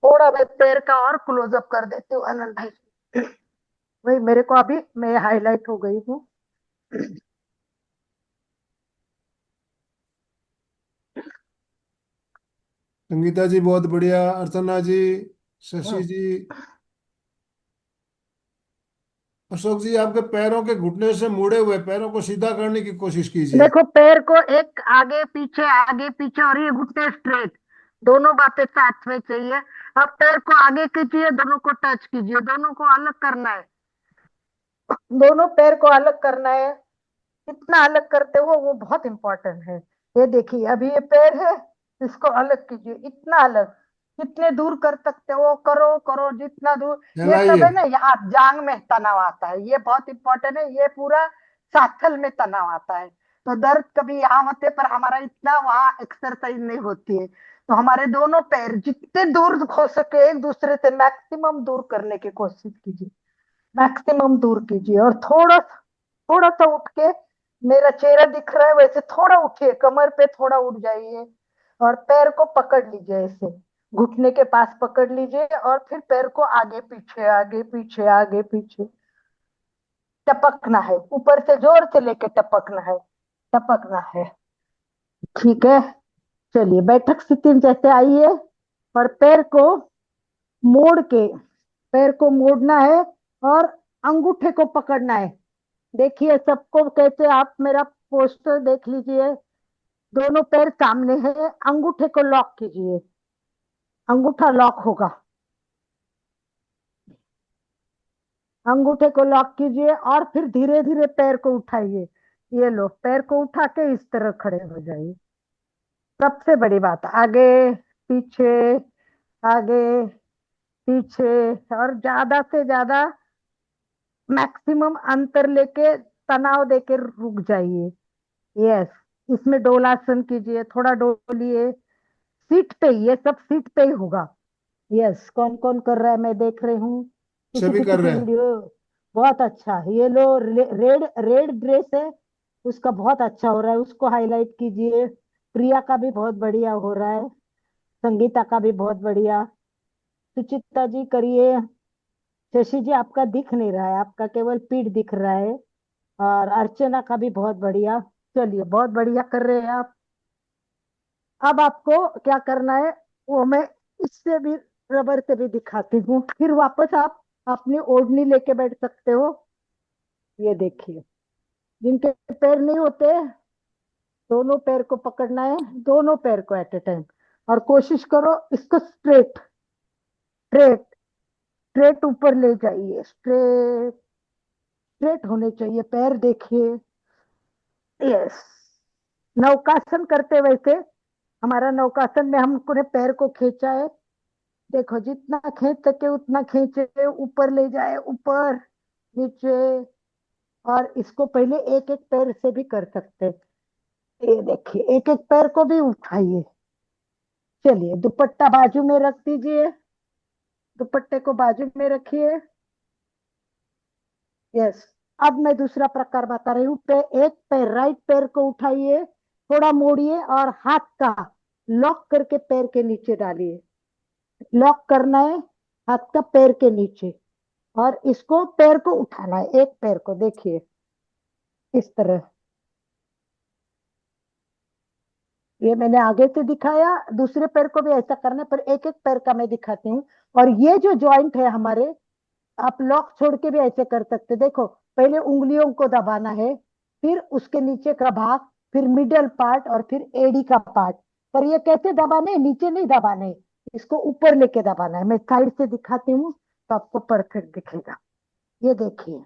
थोड़ा मैं पैर का और क्लोजअप कर देती हूँ आनंद भाई। वही मेरे को अभी, मैं हाईलाइट हो गई हूँ। संगीता जी बहुत बढ़िया। अर्चना जी, शशि हम्म। जी। अशोक जी, आपके पैरों के घुटने से मुड़े हुए पैरों को सीधा करने की कोशिश कीजिए। देखो, पैर को एक आगे पीछे, और ये घुटने स्ट्रेट, दोनों बातें साथ में चाहिए। अब पैर को आगे कीजिए, दोनों को टच कीजिए, दोनों को अलग करना है, दोनों पैर को अलग करना है। कितना अलग करते हो वो बहुत इंपॉर्टेंट है। ये देखिए, अभी ये पैर है, इसको अलग कीजिए, इतना अलग, कितने दूर कर सकते हो, करो करो जितना दूर। ये सब फैलाइए। है ना, यहाँ जांग में तनाव आता है, ये बहुत इंपॉर्टेंट है, ये पूरा साथल में तनाव आता है। तो दर्द कभी यहाँ होते, पर हमारा इतना वहां एक्सरसाइज नहीं होती है, तो हमारे दोनों पैर जितने दूर हो सके एक दूसरे से मैक्सिमम दूर करने की कोशिश कीजिए, मैक्सिमम दूर कीजिए। और थोड़ा, थोड़ा सा उठ के, मेरा चेहरा दिख रहा है वैसे थोड़ा उठिए, कमर पे थोड़ा उठ जाइए, और पैर को पकड़ लीजिए ऐसे, घुटने के पास पकड़ लीजिए, और फिर पैर को आगे पीछे, आगे पीछे, आगे पीछे टपकना है, ऊपर से जोर से लेके टपकना है, टपकना है। ठीक है, चलिए, बैठक स्थिति में जैसे आइए, और पैर को मोड़ के, पैर को मोड़ना है, और अंगूठे को पकड़ना है। देखिए, सबको कैसे, आप मेरा पोस्टर देख लीजिए, दोनों पैर सामने है, अंगूठे को लॉक कीजिए, अंगूठा लॉक होगा। अंगूठे को लॉक कीजिए और फिर धीरे धीरे पैर को उठाइए। ये लो, पैर को उठा के इस तरह खड़े हो जाइए। सबसे बड़ी बात, आगे पीछे, आगे पीछे, और ज्यादा से ज्यादा मैक्सिमम अंतर लेके तनाव देके रुक जाइए। यस, इसमें डोलासन कीजिए, थोड़ा डोलिए। सीट पे, ये सब सीट पे ही होगा। यस, कौन कौन कर रहा है मैं देख रही हूँ। किसी सभी किसी कर की रहे हैं। वीडियो बहुत अच्छा है। ये लो, रेड रेड ड्रेस है उसका, बहुत अच्छा हो रहा है, उसको हाईलाइट कीजिए। प्रिया का भी बहुत बढ़िया हो रहा है, संगीता का भी बहुत बढ़िया। सुचित्रा जी करिए। शशि जी आपका दिख नहीं रहा है, आपका केवल पीठ दिख रहा है। और अर्चना का भी बहुत बढ़िया। चलिए, बहुत बढ़िया कर रहे हैं आप। अब आपको क्या करना है वो मैं इससे भी, रबर से भी दिखाती हूँ, फिर वापस आप अपनी ओढ़नी लेके बैठ सकते हो। ये देखिए, जिनके पैर नहीं होते, दोनों पैर को पकड़ना है, दोनों पैर को एट ए टाइम। और कोशिश करो इसको स्ट्रेट, स्ट्रेट, स्ट्रेट ऊपर ले जाइए। स्ट्रेट, स्ट्रेट होने चाहिए पैर, देखिए। यस, नौकासन करते वैसे। हमारा नौकासन में हमने पैर को खींचा है, देखो जितना खींच सके उतना खींचे, ऊपर ले जाए, ऊपर, नीचे। और इसको पहले एक एक पैर से भी कर सकते हैं। ये देखिए, एक एक पैर को भी उठाइए। चलिए, दुपट्टा बाजू में रख दीजिए, दुपट्टे को बाजू में रखिए। यस, अब मैं दूसरा प्रकार बता रही हूँ। पे एक पैर, राइट पैर को उठाइए, थोड़ा मोड़िए और हाथ का लॉक करके पैर के नीचे डालिए। लॉक करना है हाथ का पैर के नीचे, और इसको पैर को उठाना है, एक पैर को देखिए इस तरह। ये मैंने आगे से दिखाया, दूसरे पैर को भी ऐसा करना है, पर एक एक पैर का मैं दिखाती हूँ। और ये जो जॉइंट है हमारे, आप लॉक छोड़ के भी ऐसे कर सकते, देखो। पहले उंगलियों को दबाना है, फिर उसके नीचे का भाग, फिर मिडल पार्ट, और फिर एड़ी का पार्ट। पर ये कैसे दबाने हैं? नीचे नहीं दबाने हैं, इसको ऊपर लेके दबाना है। मैं साइड से दिखाती हूँ तो आपको परफेक्ट दिखेगा। ये देखिए,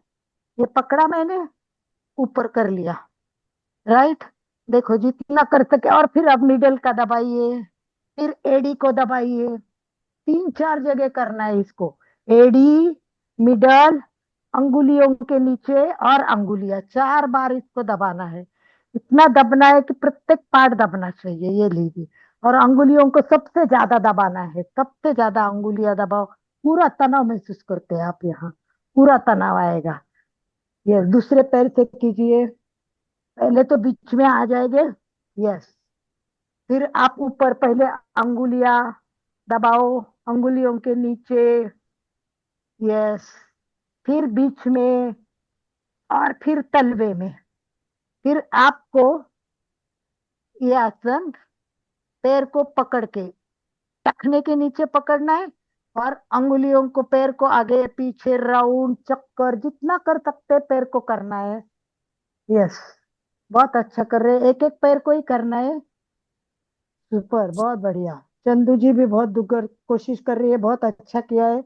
ये पकड़ा मैंने, ऊपर कर लिया, राइट। देखो जितना कर सके, और फिर अब मिडल का दबाइए, फिर एडी को दबाइए। तीन चार जगह करना है इसको। एडी, मिडल, अंगुलियों के नीचे और अंगुलियां, चार बार इसको दबाना है। इतना दबना है कि प्रत्येक पार्ट दबना चाहिए। ये लीजिए, और अंगुलियों को सबसे ज्यादा दबाना है, सबसे ज्यादा अंगुलियां दबाओ। पूरा तनाव महसूस करते हैं आप यहाँ, पूरा तनाव आएगा। ये दूसरे पैर से कीजिए, पहले तो बीच में आ जाएंगे। यस, फिर आप ऊपर पहले अंगुलियां दबाओ, अंगुलियों के नीचे। यस, फिर बीच में, और फिर तलवे में। फिर आपको ये आसन पैर को पकड़ के टखने के नीचे पकड़ना है, और अंगुलियों को, पैर को आगे पीछे राउंड चक्कर जितना कर सकते हैं पैर को करना है। यस, बहुत अच्छा कर रहे हैं, एक एक पैर को ही करना है। सुपर, बहुत बढ़िया। चंदू जी भी बहुत दुगर कोशिश कर रही है, बहुत अच्छा किया है।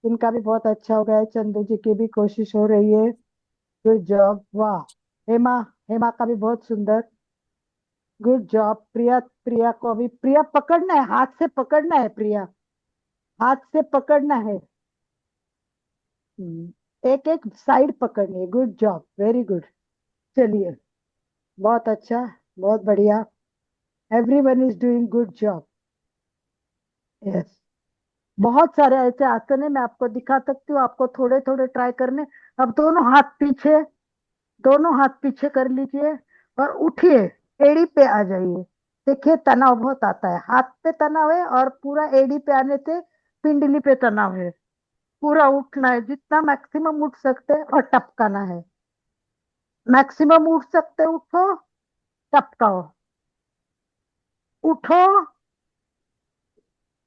इनका भी बहुत अच्छा हो गया है, चंदू जी की भी कोशिश हो रही है। गुड जॉब, वाह। हेमा, हेमा का भी बहुत सुंदर। गुड जॉब प्रिया। प्रिया को अभी, प्रिया पकड़ना है, हाथ से पकड़ना है प्रिया, हाथ से पकड़ना है। एक एक साइड पकड़नी है। Good job, very good. चलिए, बहुत अच्छा, बहुत बढ़िया। Everyone is doing good job. Yes, बहुत सारे ऐसे आसन है, मैं आपको दिखा सकती हूँ, आपको थोड़े थोड़े ट्राई करने। अब दोनों हाथ पीछे, दोनों हाथ पीछे कर लीजिए, और उठिए, एड़ी पे आ जाइए। देखिए, तनाव बहुत आता है, हाथ पे तनाव है, और पूरा एड़ी पे आने से पिंडली पे तनाव है। पूरा उठना है, जितना मैक्सिमम उठ सकते हैं, और टपकाना है। मैक्सिमम उठ सकते, उठो, टपकाओ, उठो,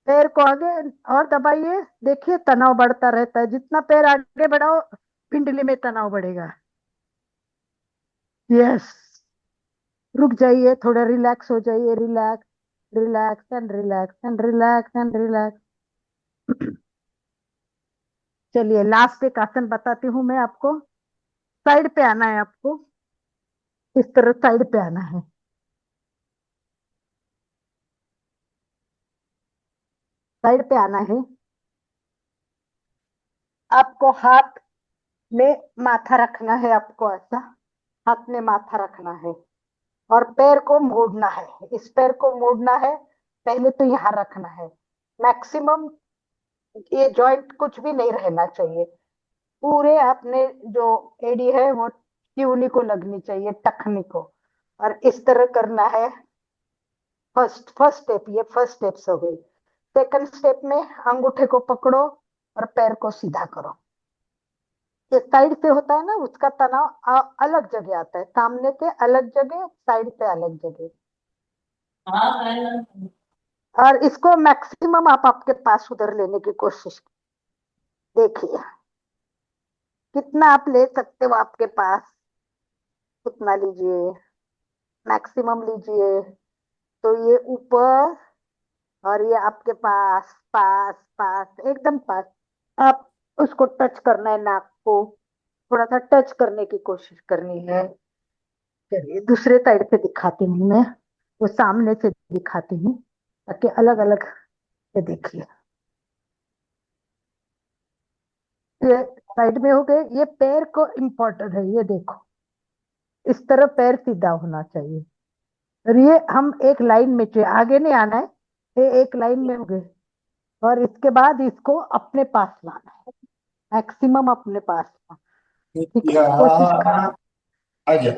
पैर को आगे और दबाइए। देखिए, तनाव बढ़ता रहता है, जितना पैर आगे बढ़ाओ पिंडली में तनाव बढ़ेगा। यस, रुक जाइए, थोड़ा रिलैक्स हो जाइए। Relax, relax and relax and relax and relax. चलिए लास्ट एक आसन बताती हूँ मैं आपको। साइड पे आना है आपको, इस तरह साइड पे आना है। साइड पे आना है। आपको हाथ में माथा रखना है, आपको ऐसा हाथ में माथा रखना है और पैर को मोड़ना है। इस पैर को मोड़ना है, पहले तो यहाँ रखना है। मैक्सिमम ये जॉइंट कुछ भी नहीं रहना चाहिए, पूरे अपने जो एडी है वो ट्यूनी को लगनी चाहिए, टखनी को। और इस तरह करना है। फर्स्ट फर्स्ट स्टेप, ये फर्स्ट स्टेप्स हो गई। सेकंड स्टेप में अंगूठे को पकड़ो और पैर को सीधा करो। ये साइड से होता है ना, उसका तनाव अलग जगह आता है, सामने से अलग जगह, साइड से अलग जगह। और इसको मैक्सिमम आप आपके पास उधर लेने की कोशिश देखिए, कितना आप ले सकते हो आपके पास उतना लीजिए, मैक्सिमम लीजिए। तो ये ऊपर और ये आपके पास, पास पास, एकदम पास। आप उसको टच करना है, नाक को थोड़ा सा टच करने की कोशिश करनी है। चलिए दूसरे साइड से दिखाती हूँ मैं, वो सामने से दिखाती हूँ ताकि अलग अलग से देखिए। ये साइड में हो गए। ये पैर को इम्पोर्टेंट है, ये देखो इस तरह पैर सीधा होना चाहिए। और ये हम एक लाइन में चाहिए, आगे नहीं आना है, ये एक लाइन में हो गए। और इसके बाद इसको अपने पास लाना है, मैक्सिमम अपने पास लाना। ठीक है, कोशिश कर, आजा।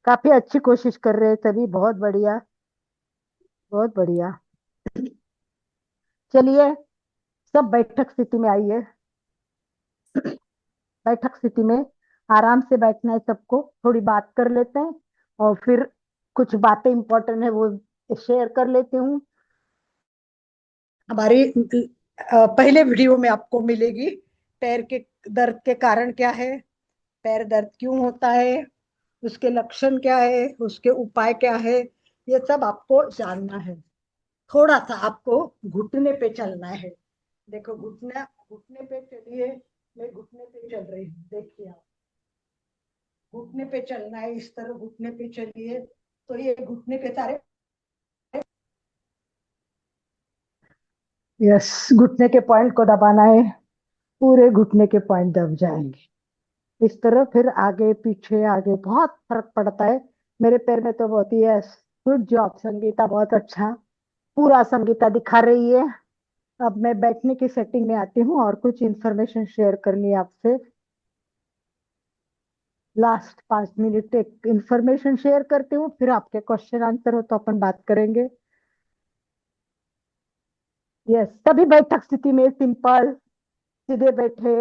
काफी अच्छी कोशिश कर रहे हैं सभी, बहुत बढ़िया, बहुत बढ़िया। चलिए सब बैठक स्थिति में आइए। बैठक स्थिति में आराम से बैठना है सबको, थोड़ी बात कर लेते हैं और फिर कुछ बातें इंपॉर्टेंट है वो शेयर कर लेती हूँ। हमारी पहले वीडियो में आपको मिलेगी पैर के दर्द के कारण क्या है, पैर दर्द क्यों होता है, उसके लक्षण क्या है, उसके उपाय क्या है, ये सब आपको जानना है। थोड़ा सा आपको घुटने पे चलना है। देखो घुटना, घुटने पे चलिए, मैं घुटने पे चल रही हूँ, देखिए आप घुटने पे चलना है, इस तरह घुटने पे चलिए। तो ये घुटने के सारे, यस, घुटने के पॉइंट को दबाना है, पूरे घुटने के पॉइंट दब जाएंगे इस तरह। फिर आगे पीछे, आगे बहुत फर्क पड़ता है। मेरे पैर में तो बहुत ही, यस, गुड जॉब संगीता, बहुत अच्छा, पूरा संगीता दिखा रही है। अब मैं बैठने की सेटिंग में आती हूँ और कुछ इंफॉर्मेशन शेयर करनी है आपसे। लास्ट 5 मिनट एक इंफॉर्मेशन शेयर करती हूँ, फिर आपके क्वेश्चन आंसर हो तो अपन बात करेंगे। यस, तभी बैठक स्थिति में सिंपल सीधे बैठे।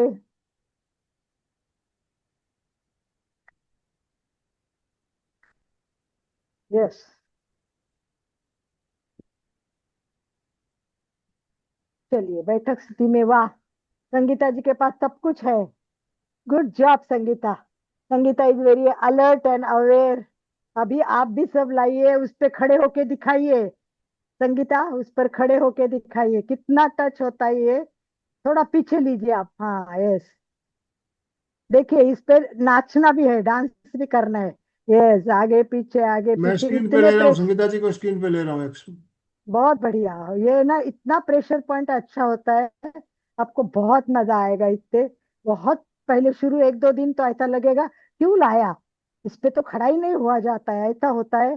यस, चलिए बैठक स्थिति में, वाह, संगीता जी के पास सब कुछ है। Good job Sangeeta. Sangeeta is very alert and aware. अभी आप भी सब लाइए, उस पे खड़े होके दिखाइए। संगीता उस पर खड़े होके दिखाइए, कितना टच होता है ये। थोड़ा पीछे लीजिए आप, हाँ, यस। देखिए इस पे नाचना भी है, डांस भी करना है। यस, आगे पीछे, आगे मैं पीछे, स्क्रीन पे इतने ले रहा हूँ, प्रेस। संगीता जी को स्क्रीन पे ले रहा हूँ। बहुत बढ़िया। ये ना इतना प्रेशर पॉइंट अच्छा होता है, आपको बहुत मजा आएगा इससे। बहुत पहले शुरू 1-2 दिन तो ऐसा लगेगा क्यों लाया, इस पे तो खड़ा ही नहीं हुआ जाता है, ऐसा होता है।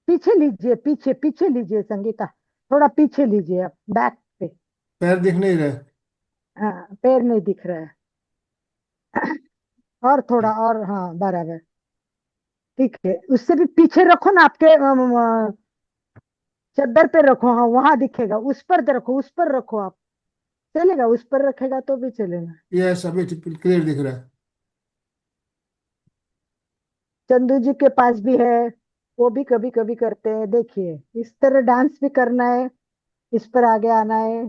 पीछे लीजिए, पीछे पीछे लीजिए संगीता, थोड़ा पीछे लीजिए आप, बैक पे। पैर दिख नहीं रहे। हाँ, पैर नहीं दिख रहा है। और थोड़ा और, हाँ बराबर, ठीक है। उससे भी पीछे रखो ना, आपके चद्दर पे रखो, हाँ वहां दिखेगा, उस पर रखो, उस पर रखो आप, चलेगा, उस पर रखेगा तो भी चलेगा। ये सभी क्लियर दिख रहा है। चंदू जी के पास भी है, वो भी कभी कभी करते हैं। देखिए इस तरह डांस भी करना है, इस पर आगे आना है।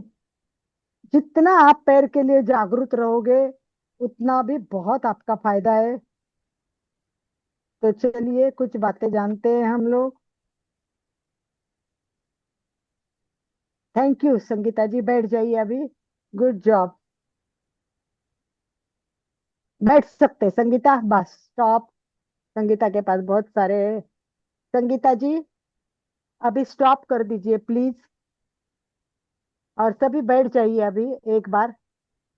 जितना आप पैर के लिए जागरूक रहोगे उतना भी बहुत आपका फायदा है। तो चलिए कुछ बातें जानते हैं हम लोग। थैंक यू संगीता जी, बैठ जाइए अभी, गुड जॉब। बैठ सकते हैं, संगीता, बस स्टॉप। संगीता के पास बहुत सारे। संगीता जी, अभी स्टॉप कर दीजिए प्लीज। और सभी बैठ जाइए अभी एक बार।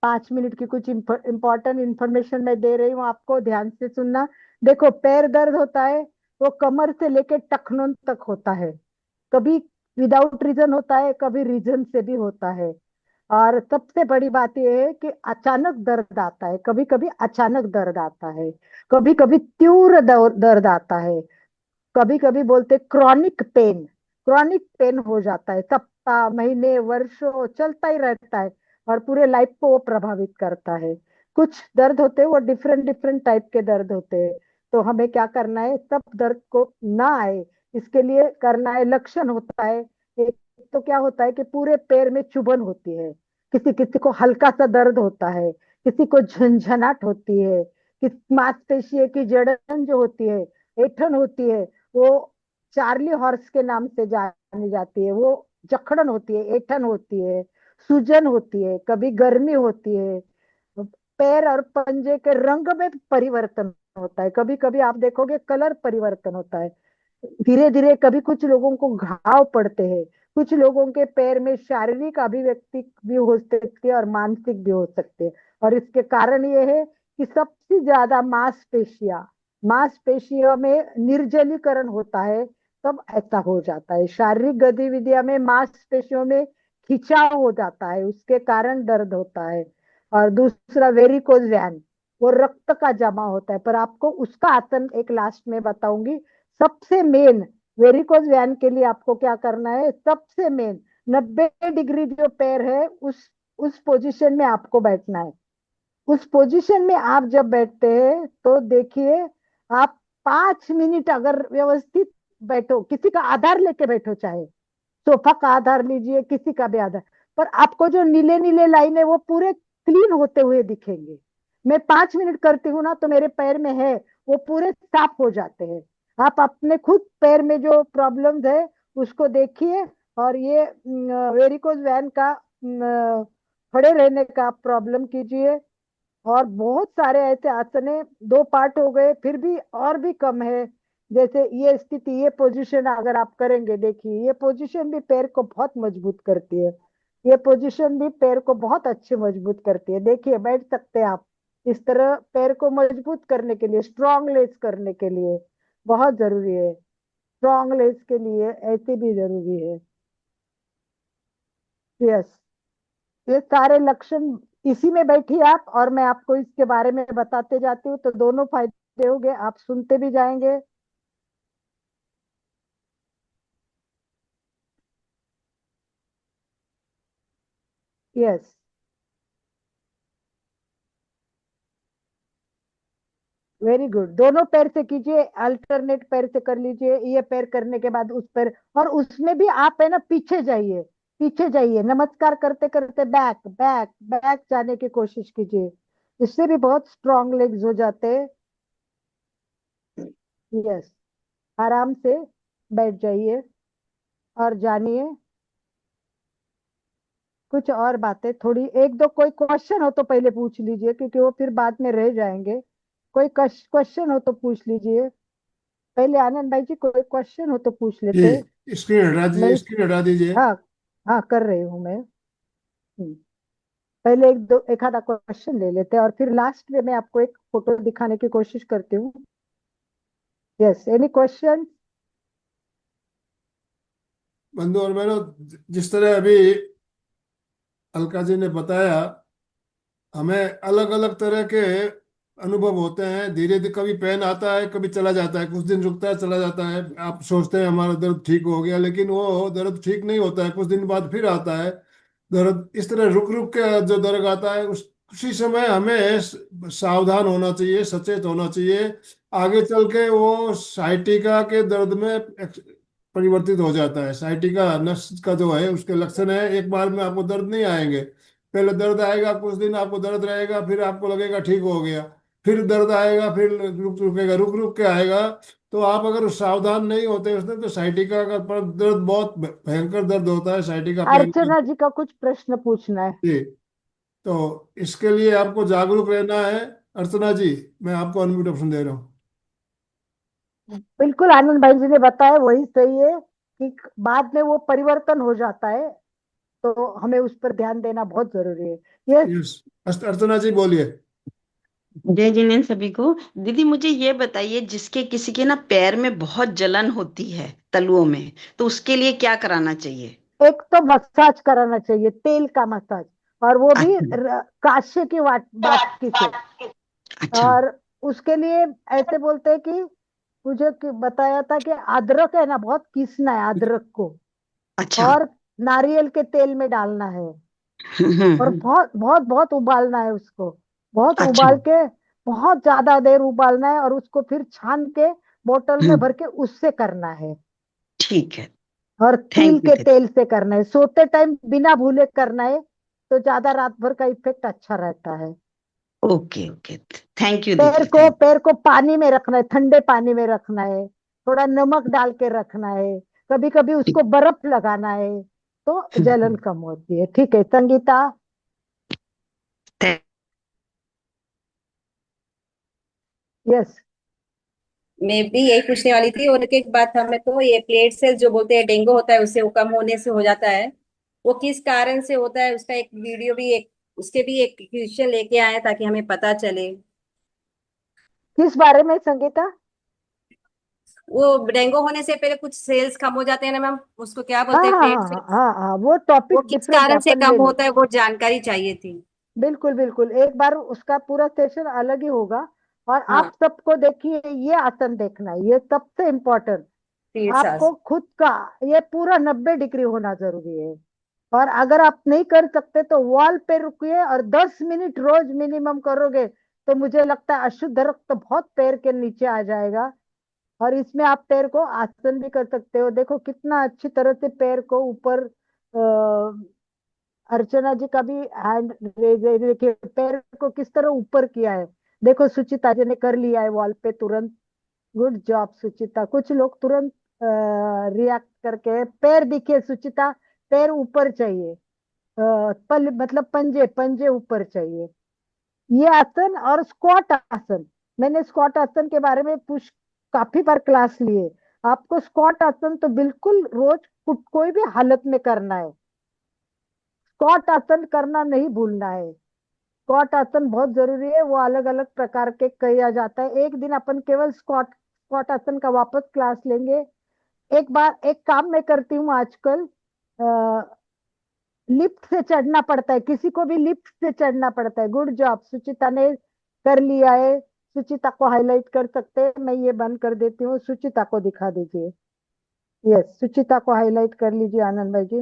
5 मिनट की कुछ इंपॉर्टेंट इंफॉर्मेशन मैं दे रही हूँ आपको, ध्यान से सुनना। देखो, पैर दर्द होता है वो कमर से लेके टखनों तक होता है। कभी विदाउट रीजन होता है, कभी रीजन से भी होता है। और सबसे बड़ी बात यह है कि अचानक दर्द आता है, कभी कभी अचानक दर्द आता है, कभी कभी तीव्र दर्द आता है, कभी कभी बोलते क्रॉनिक पेन। क्रॉनिक पेन हो जाता है, सप्ताह महीने वर्षों चलता ही रहता है, और पूरे लाइफ को वो प्रभावित करता है। कुछ दर्द होते हैं वो डिफरेंट डिफरेंट टाइप के दर्द होते हैं। तो हमें क्या करना है, सब दर्द को ना आए इसके लिए करना है, लक्षण होता है। एक तो क्या होता है कि पूरे पैर में चुभन होती है, किसी किसी को हल्का सा दर्द होता है, किसी को झंझनाट होती है, किस मांसपेशी की जड़न जो होती है, ऐंठन होती है, वो चार्ली हॉर्स के नाम से जानी जाती है। वो जकड़न होती है, ऐंठन होती है, सूजन होती है, कभी गर्मी होती है। पैर और पंजे के रंग में परिवर्तन होता है, कभी कभी आप देखोगे कलर परिवर्तन होता है धीरे धीरे। कभी कुछ लोगों को घाव पड़ते हैं, कुछ लोगों के पैर में शारीरिक अभिव्यक्ति भी हो सकती है और मानसिक भी हो सकती है। और इसके कारण ये है कि सबसे ज्यादा मांसपेशियों में निर्जलीकरण होता है, तब ऐसा हो जाता है। शारीरिक गतिविधियों में मांसपेशियों में खिंचाव हो जाता है, उसके कारण दर्द होता है। और दूसरा वेरिकोज वैन, वो रक्त का जमा होता है, पर आपको उसका आसन एक लास्ट में बताऊंगी। सबसे मेन वेरिकोज वैन के लिए आपको क्या करना है, सबसे मेन 90 डिग्री जो पैर है उस पोजीशन में आपको बैठना है। उस पोजीशन में आप जब बैठते हैं तो देखिए, आप 5 मिनट अगर व्यवस्थित बैठो, किसी का आधार लेके बैठो, चाहे सोफा का आधार लीजिए, किसी का भी आधार, पर आपको जो नीले नीले लाइन है वो पूरे क्लीन होते हुए दिखेंगे। मैं 5 मिनट करती हूँ ना तो मेरे पैर में है वो पूरे साफ हो जाते हैं। आप अपने खुद पैर में जो प्रॉब्लम्स है उसको देखिए। और ये वेरिकोज वैन का खड़े रहने का प्रॉब्लम कीजिए। और बहुत सारे ऐसे आसन है, 2 पार्ट हो गए फिर भी और भी कम है। जैसे ये स्थिति, ये पोजीशन अगर आप करेंगे, देखिए ये पोजीशन भी पैर को बहुत मजबूत करती है। ये पोजीशन भी पैर को बहुत अच्छे मजबूत करती है। देखिए, बैठ सकते हैं आप इस तरह। पैर को मजबूत करने के लिए, स्ट्रॉन्ग लेग्स करने के लिए बहुत जरूरी है। स्ट्रॉन्ग लेग्स के लिए ऐसे भी जरूरी है। यस, ये सारे लक्षण इसी में बैठिए आप, और मैं आपको इसके बारे में बताते जाती हूँ तो दोनों फायदे हो गए, आप सुनते भी जाएंगे। Yes, very good. दोनों पैर से कीजिए, अल्टरनेट पैर से कर लीजिए, ये पैर करने के बाद उस पैर। और उसमें भी आप है ना पीछे जाइए, पीछे जाइए, नमस्कार करते करते बैक बैक बैक जाने की कोशिश कीजिए। इससे भी बहुत स्ट्रांग लेग्स हो जाते हैं। यस, आराम से बैठ जाइए और जानिए। कुछ और बातें थोड़ी, एक दो कोई क्वेश्चन हो तो पहले पूछ लीजिए, क्योंकि वो फिर बाद में रह जाएंगे। कोई क्वेश्चन हो तो पूछ लीजिए पहले। आनंद भाई जी, कोई क्वेश्चन हो तो पूछ लेते। जी, स्क्रीन हटा दीजिए, मैं, स्क्रीन हटा दीजिए। हाँ, हाँ कर रही हूँ मैं। पहले एक आधा क्वेश्चन ले लेते हैं और फिर लास्ट में मैं आपको एक फोटो दिखाने की कोशिश करती हूँ। Yes, any question? बंधु और बहनों, जिस तरह अभी अलका जी ने बताया, हमें अलग अलग तरह के अनुभव होते हैं। धीरे धीरे कभी पेन आता है, कभी चला जाता है, कुछ दिन रुकता है, चला जाता है। आप सोचते हैं हमारा दर्द ठीक हो गया, लेकिन वो दर्द ठीक नहीं होता है, कुछ दिन बाद फिर आता है दर्द। इस तरह रुक रुक के जो दर्द आता है, उस उसी समय हमें सावधान होना चाहिए, सचेत होना चाहिए। आगे चल के वो साइटिका के दर्द में परिवर्तित हो जाता है। साइटिका नस का जो है उसके लक्षण है, एक बार में आपको दर्द नहीं आएंगे। पहले दर्द आएगा, कुछ दिन आपको दर्द रहेगा, फिर आपको लगेगा ठीक हो गया। फिर दर्द आएगा, फिर रुकेगा, रुक रुक के आएगा। तो आप अगर सावधान नहीं होते उसमें, तो साइटिका का दर्द बहुत भयंकर दर्द होता है, साइटिका पेन। अर्चना जी का कुछ प्रश्न पूछना है। जी। तो इसके लिए आपको जागरूक रहना है। अर्चना जी, मैं आपको अनम्यूट ऑप्शन दे रहा हूँ। बिल्कुल आनंद भाई जी ने बताया वही सही है कि बाद में वो परिवर्तन हो जाता है, तो हमें उस पर ध्यान देना बहुत जरूरी है। ये यस, अर्चना जी बोलिए। जय जिनेन्द्र सभी को। दीदी मुझे ये बताइए, जिसके किसी के ना पैर में बहुत जलन होती है तलुओं में, तो उसके लिए क्या कराना चाहिए? एक तो मसाज कराना चाहिए, तेल का मसाज, और वो भी अच्छा। काश्य की बाटकी से। अच्छा। और उसके लिए ऐसे बोलते हैं कि मुझे बताया था कि अदरक है ना, बहुत पीसना है अदरक को, अच्छा। और नारियल के तेल में डालना है, और हम्म। बहुत बहुत बहुत उबालना है उसको, बहुत अच्छा। उबाल के, बहुत ज्यादा देर उबालना है, और उसको फिर छान के बोतल में हम्म। भर के उससे करना है। ठीक है। और तिल थैंक यू के दीदी। तेल से करना है, सोते टाइम बिना भूले करना है, तो ज्यादा रात भर का इफेक्ट अच्छा रहता है। Okay okay. थैंक यू दीदी, थैंक। पैर को पानी में रखना है, ठंडे पानी में रखना है, थोड़ा नमक डाल के रखना है, कभी कभी उसको बर्फ लगाना है, तो जलन कम होती है। ठीक है संगीता। थैंक। यस। मैं भी यही पूछने वाली थी। और एक बात हमें तो ये प्लेट सेल जो बोलते हैं डेंगू होता है, उससे वो कम होने से हो जाता है, वो किस कारण से होता है? उसका एक वीडियो भी, एक उसके भी एक क्वेश्चन लेके आए ताकि हमें पता चले। किस बारे में संगीता? वो डेंगू होने से पहले कुछ सेल्स कम हो जाते हैं ना मैम, उसको क्या हाँ बोलते हैं, हाँ प्लेट हाँ सेल? हाँ हाँ हाँ, वो वो टॉपिक किस डिफरेंट है, कारण से अपन ले कम ले। होता है, वो जानकारी चाहिए थी। बिल्कुल बिल्कुल, एक बार उसका पूरा सेशन अलग ही होगा। और हाँ, आप सबको देखिए, ये आसन देखना है, ये सबसे इम्पोर्टेंट। शीर्षासन। आपको खुद का ये पूरा 90 डिग्री होना जरूरी है। और अगर आप नहीं कर सकते तो वॉल पे रुकिए, और 10 मिनट रोज मिनिमम करोगे, तो मुझे लगता है अशुद्ध रक्त बहुत पैर के नीचे आ जाएगा। और इसमें आप पैर को आसन भी कर सकते हो, देखो कितना अच्छी तरह से पैर को ऊपर। अर्चना जी का भी हैंड रेज है, देखिए पैर को किस तरह ऊपर किया है। देखो सुचिता जी ने कर लिया है वॉल पे तुरंत। गुड जॉब सुचिता। कुछ लोग तुरंत रिएक्ट करके, पैर दिखे सुचिता, पैर ऊपर चाहिए, पल मतलब पंजे पंजे ऊपर चाहिए। ये आसन और स्क्वाट आसन, मैंने स्क्वाट आसन के बारे में पूछ काफी बार क्लास लिए। आपको स्क्वाट आसन तो बिल्कुल रोज कोई भी हालत में करना है। स्क्वाट आसन करना नहीं भूलना है। स्क्वाट आसन बहुत जरूरी है, वो अलग अलग प्रकार के किया जाता है। एक दिन अपन केवल स्क्वाट स्क्वाट आसन का वापस क्लास लेंगे। एक बार एक काम मैं करती हूँ आजकल, लिफ्ट से चढ़ना पड़ता है, किसी को भी लिफ्ट से चढ़ना पड़ता है। गुड जॉब सुचिता ने कर लिया है। सुचिता को हाईलाइट कर सकते हैं, मैं ये बंद कर देती हूँ, सुचिता को दिखा दीजिए। यस, सुचिता को हाईलाइट कर लीजिए आनंद भाई जी।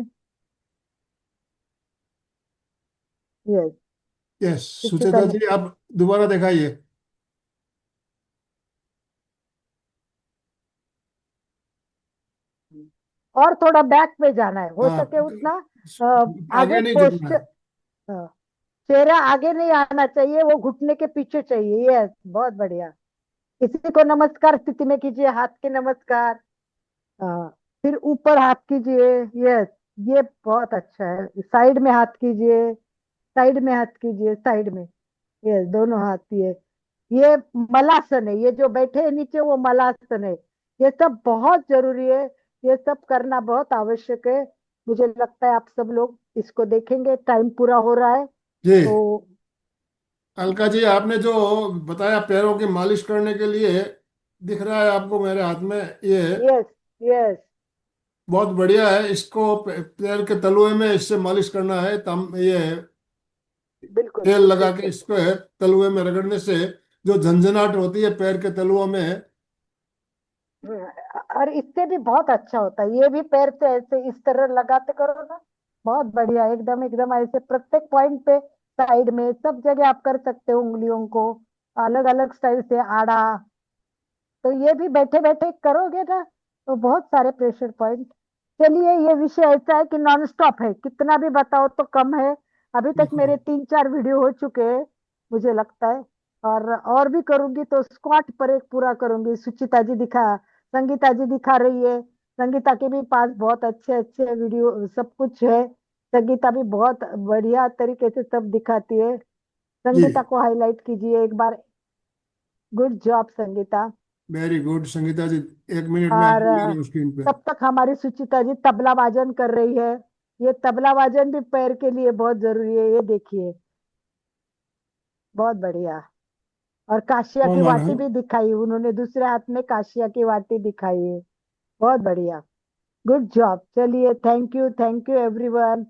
यस। यस, सुचिता सुचेता ने। जी आप दोबारा दिखाइए। और थोड़ा बैक पे जाना है, हो हाँ, सके उतना। आगे आगे नहीं झुकना पोस्ट, है। चेहरा आगे नहीं आना चाहिए, वो घुटने के पीछे चाहिए। यस, बहुत बढ़िया। किसी को नमस्कार स्थिति में कीजिए, हाथ के नमस्कार। हाँ, फिर ऊपर हाथ कीजिए। यस, ये बहुत अच्छा है। साइड में हाथ कीजिए, साइड में हाथ कीजिए, साइड में। यस, दोनों हाथ ये मलासन है, ये जो बैठे हैं नीचे वो मलासन है। ये सब बहुत जरूरी है, ये सब करना बहुत आवश्यक है। मुझे लगता है आप सब लोग इसको देखेंगे। टाइम पूरा हो रहा है, जी, तो अलका जी आपने जो बताया पैरों की मालिश करने के लिए, दिख रहा है आपको मेरे हाथ में ये, यस यस, बहुत बढ़िया है। इसको पैर के तलुए में इससे मालिश करना है, तम ये बिल्कुल तेल लगा के बिल्कुल। इसको है तलुए में रगड़ने से जो झंझनाहट होती है पैर के तलुओं में। और इससे भी बहुत अच्छा होता है, ये भी पैर से ऐसे इस तरह लगाते करो ना, बहुत बढ़िया, एकदम एकदम ऐसे प्रत्येक पॉइंट पे, साइड में, सब जगह आप कर सकते हो उंगलियों को अलग अलग स्टाइल से आड़ा। तो ये भी बैठे बैठे करोगे ना, तो बहुत सारे प्रेशर पॉइंट। चलिए, ये विषय ऐसा है कि नॉन स्टॉप है, कितना भी बताओ तो कम है। अभी तक बिल्कुल। मेरे 3-4 वीडियो हो चुके हैं, मुझे लगता है। और भी करूंगी तो स्क्वाट पर एक पूरा करूंगी। सुचिता जी संगीता जी दिखा रही है। संगीता के भी पास बहुत अच्छे अच्छे वीडियो सब कुछ है। संगीता भी बहुत बढ़िया तरीके से सब दिखाती है। जी, संगीता को हाईलाइट कीजिए एक बार। Good job Sangeeta. Very good Sangeeta ji. 1 minute में और आ रही स्क्रीन पे। तब तक हमारी सुचिता जी तबला वादन कर रही है। ये तबला वादन भी पैर के लिए बहुत जरूरी है, ये देखिए, बहुत बढ़िया। और काशिया की ओमर वाटी हम। भी दिखाई उन्होंने, दूसरे हाथ में काशिया की वाटी दिखाई है। बहुत बढ़िया, गुड जॉब। चलिए, thank you everyone.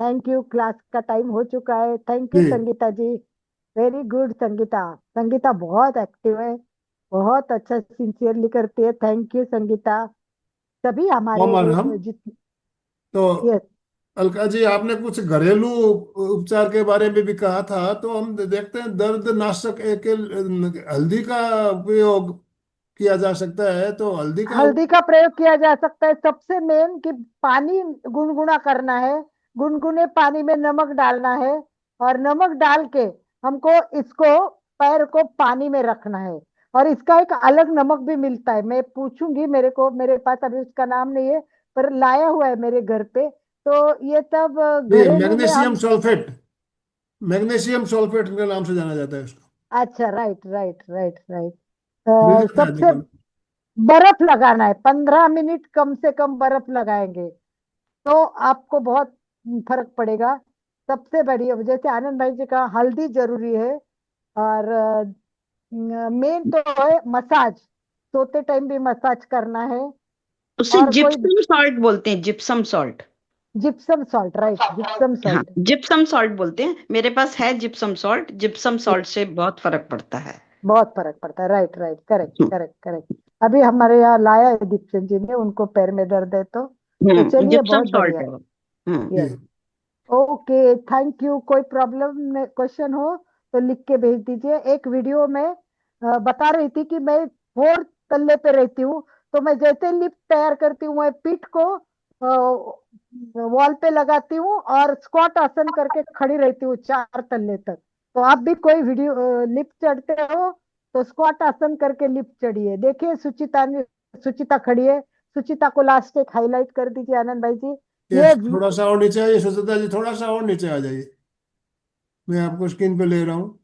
Thank you, class का टाइम हो चुका है। Thank you ji, Sangeeta ji. Very good Sangeeta. Sangeeta बहुत एक्टिव है, बहुत अच्छा सिंसियरली करती है। Thank you Sangeeta. तभी हमारे ओमर हम। जित तो यस, अलका जी, आपने कुछ घरेलू उपचार के बारे में भी कहा था, तो हम देखते हैं दर्द नाशक एक हल्दी का उपयोग किया जा सकता है, तो हल्दी का हल्दी का प्रयोग किया जा सकता है। सबसे मेन कि पानी गुनगुना करना है, गुनगुने पानी में नमक डालना है, और नमक डाल के हमको इसको पैर को पानी में रखना है। और इसका एक अलग नमक भी मिलता है, मैं पूछूंगी, मेरे पास अभी उसका नाम नहीं है, पर लाया हुआ है मेरे घर पे। तो ये तब ये घरेलू में मैग्नीशियम हम। सल्फेट, मैग्नीशियम सल्फेट के नाम से जाना जाता है उसको। अच्छा, राइट राइट राइट राइट। मिल जाता है सबसे दुकान। बर्फ लगाना है, 15 मिनट कम से कम बर्फ लगाएंगे तो आपको बहुत फर्क पड़ेगा। सबसे बढ़िया, जैसे आनंद भाई जी का, हल्दी जरूरी है। और मेन तो है मसाज, सोते टाइम भी मसाज करना है। उसे और कोई जिप्सम सॉल्ट बोलते हैं, gypsum salt. Gypsum salt, right, gypsum हाँ, सॉल्ट। जिप्सम सॉल्ट बोलते हैं, मेरे पास है जिप्सम सॉल्ट। जिप्सम सॉल्ट से बहुत फर्क पड़ता है। बहुत फर्क पड़ता है, right right, correct hmm. Correct correct. अभी हमारे यहाँ लाया है दीपचंद जी ने, उनको पैर में दर्द है तो चलिए, जिप्सम बहुत सॉल्ट बढ़िया। है वो। हम्म। यस, जी, ओके, थैंक यू। कोई प्रॉब्लम क्वेश्चन हो तो लिख के भेज दीजिए। एक वीडियो में बता रही थी कि मैं 4th तल्ले पे रहती हूँ, तो मैं जैसे लिफ्ट तैयार करती हूँ, मैं पीठ को वॉल पे लगाती हूँ और स्क्वाट आसन करके खड़ी रहती हूँ 4 तल्ले तक। तो आप भी कोई वीडियो लिफ्ट चढ़ते हो तो स्क्वाट आसन करके लिफ्ट चढ़िए। देखिए, सुचिता खड़ी है। सुचिता को लास्ट एक हाईलाइट कर दीजिए आनंद भाई जी। ये ये थोड़ा सा और नीचे आइए सुचिता जी, थोड़ा सा और नीचे आ जाइए। मैं आपको स्क्रीन पे ले रहा हूँ।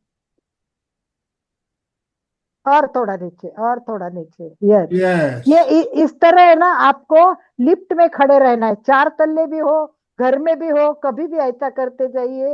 और थोड़ा नीचे, और थोड़ा नीचे, यस। यस। ये इस तरह है ना, आपको लिफ्ट में खड़े रहना है, 4 तल्ले भी हो, घर में भी हो, कभी भी ऐसा करते जाइए।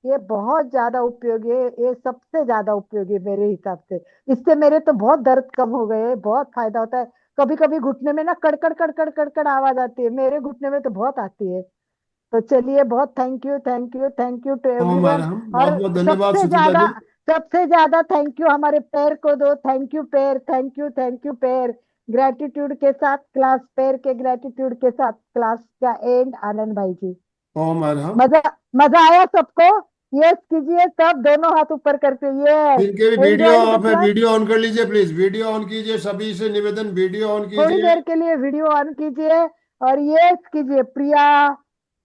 ये बहुत ज्यादा उपयोगी है, ये सबसे ज्यादा उपयोगी है मेरे हिसाब से। इससे मेरे तो बहुत दर्द कम हो गए हैं, बहुत फायदा होता है। कभी कभी घुटने में ना कड़कड़ कड़कड़ कड़कड़ आवाज आती है, मेरे घुटने में तो बहुत आती है। तो चलिए, बहुत thank you, thank you, thank you to Omar everyone. हम, और बहुत बहुत धन्यवाद सबसे सुचिता ज्यादा जी। सबसे ज्यादा थैंक यू हमारे पैर को दो। थैंक यू पैर, थैंक यू पैर। ग्रेटिट्यूड के साथ क्लास, पैर के ग्रेटिट्यूड के साथ क्लास का एंड, आनंद भाई जी। ओमर हम। मजा मजा आया सबको? यस कीजिए सब, दोनों हाथ ऊपर करके, यस। जिनके भी वीडियो एंजॉयड द ऑफ है, क्लास। वीडियो ऑन कर लीजिए प्लीज, वीडियो ऑन कीजिए, सभी से निवेदन, वीडियो ऑन थोड़ी कीजिए। देर के लिए वीडियो ऑन कीजिए और यस कीजिए, Priya.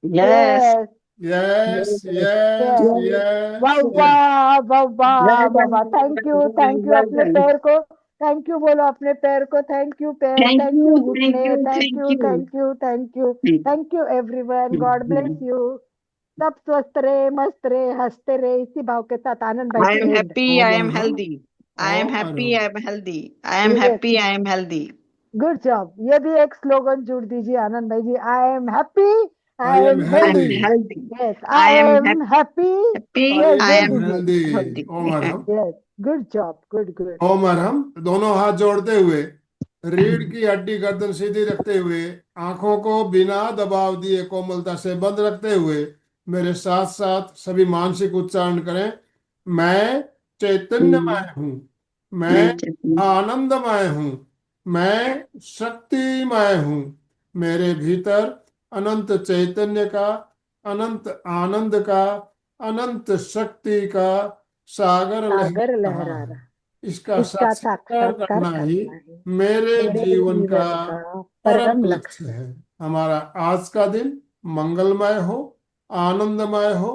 Yes. Yes yes yes yes, वाह यस। वाह वाह वाह वेल वाह वाह, डन, थैंक यू, वेल अपने डन। पैर को थैंक यू बोलो, अपने पैर को थैंक यू पैर, thank thank you, you thank घुटने, you, thank thank you you. Thank you thank you. Thank you everyone, God bless you. सब स्वस्थ रहे, मस्त रहे, हंसते रहे, इसी भाव के साथ आनंद भाई आई एम से एंड। हैप्पी, आई ओमर एम हम। हेल्दी। आई एम ओमर हैप्पी, हम। I am healthy. I am yes, happy, I am healthy. Good job. ये भी एक स्लोगन जोड़ दीजिए आनंद भाई ji, I am happy, I I am am I healthy. Healthy. Am healthy. Yes, I I am am happy. Happy, I yes, am I जोड़ am दीजिए। Healthy. Healthy. ओमर हम। Yes, good job, good good. Omar हम, दोनों हाथ जोड़ते हुए, रीढ़ की हड्डी गर्दन सीधी रखते हुए, आंखों को बिना दबाव दिए कोमलता से बंद रखते हुए, मेरे साथ साथ सभी मानसिक उच्चारण करें। मैं चैतन्यमय हूँ। मैं मैं चेतन। आनंदमय हूँ। मैं शक्तिमय हूँ। मेरे भीतर अनंत चैतन्य का, अनंत आनंद का, अनंत शक्ति का सागर सागर लहरा रहा लहरा है। रहा, इसका इसका साक्षात्कार साक्षात्कार करना ही करना है मेरे मेरे जीवन का जीवन का परम परम लक्ष्य लक्ष्य। है। हमारा आज का दिन मंगलमय हो, आनंदमय हो,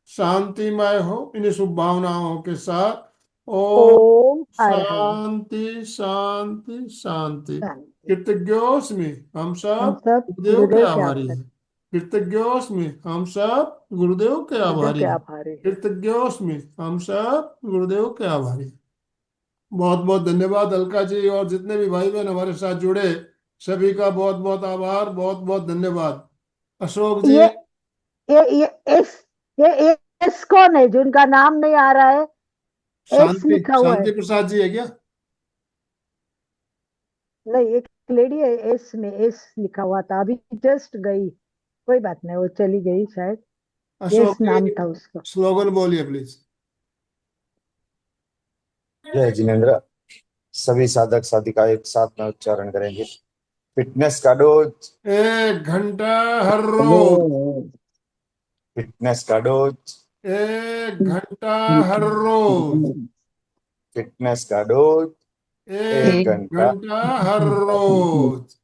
शांतिमय हो। इन शुभ भावनाओं के साथ ओम ओम हर हर। शांति शांति शांति। शांति। कृतज्ञोस्मि, हम हम सब सब गुरुदेव के गुरुदेव के आभारी आभार। हैं। कृतज्ञोस्मि हम सब गुरुदेव के गुरुदेव आभारी के हैं। आभारी हैं। कृतज्ञोस्मि हम सब गुरुदेव के आभारी हैं। बहुत बहुत धन्यवाद अलका जी, और जितने भी भाई बहन हमारे साथ जुड़े सभी का बहुत बहुत आभार, बहुत बहुत धन्यवाद। अशोक जी, ये ये एस ये एस कौन है जिनका नाम नहीं आ रहा है? एस शांति लिखा हुआ है। शांति प्रसाद जी है क्या? नहीं, एक लेडी है एस में, एस लिखा हुआ था, अभी जस्ट गई। कोई बात नहीं, वो चली गई शायद। एस अशोक नाम जी, था उसका। स्लोगन बोलिए प्लीज। जय जिनेन्द्र। सभी साधक साधिका एक साथ में उच्चारण करेंगे। फिटनेस का डोज, 1 घंटा हर रोज, फिटनेस का डोज, 1 घंटा हर रोज, फिटनेस का डोज, 1 एक घंटा। घंटा हर रोज।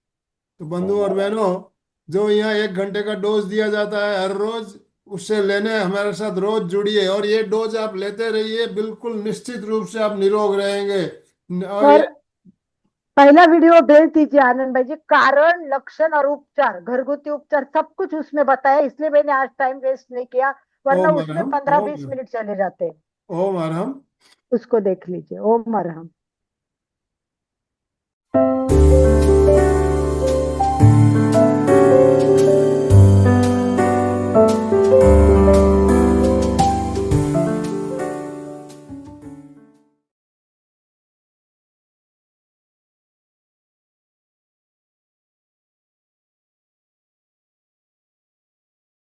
तो बंधु और बहनों, जो यहाँ 1 घंटे का डोज दिया जाता है हर रोज, उससे लेने हमारे साथ रोज जुड़िए, और ये डोज आप लेते रहिए, बिल्कुल निश्चित रूप से आप निरोग रहेंगे। और ये और पहला वीडियो भेज दीजिए आनंद भाई जी, कारण, लक्षण और उपचार, घरगुती उपचार सब कुछ उसमें बताया, इसलिए मैंने आज टाइम वेस्ट नहीं किया, वरना ओम उसमें अरहम, 15-20 ओम मिनट चले जाते हैं। ओम अरहम। उसको देख लीजिए, ओम अरहम।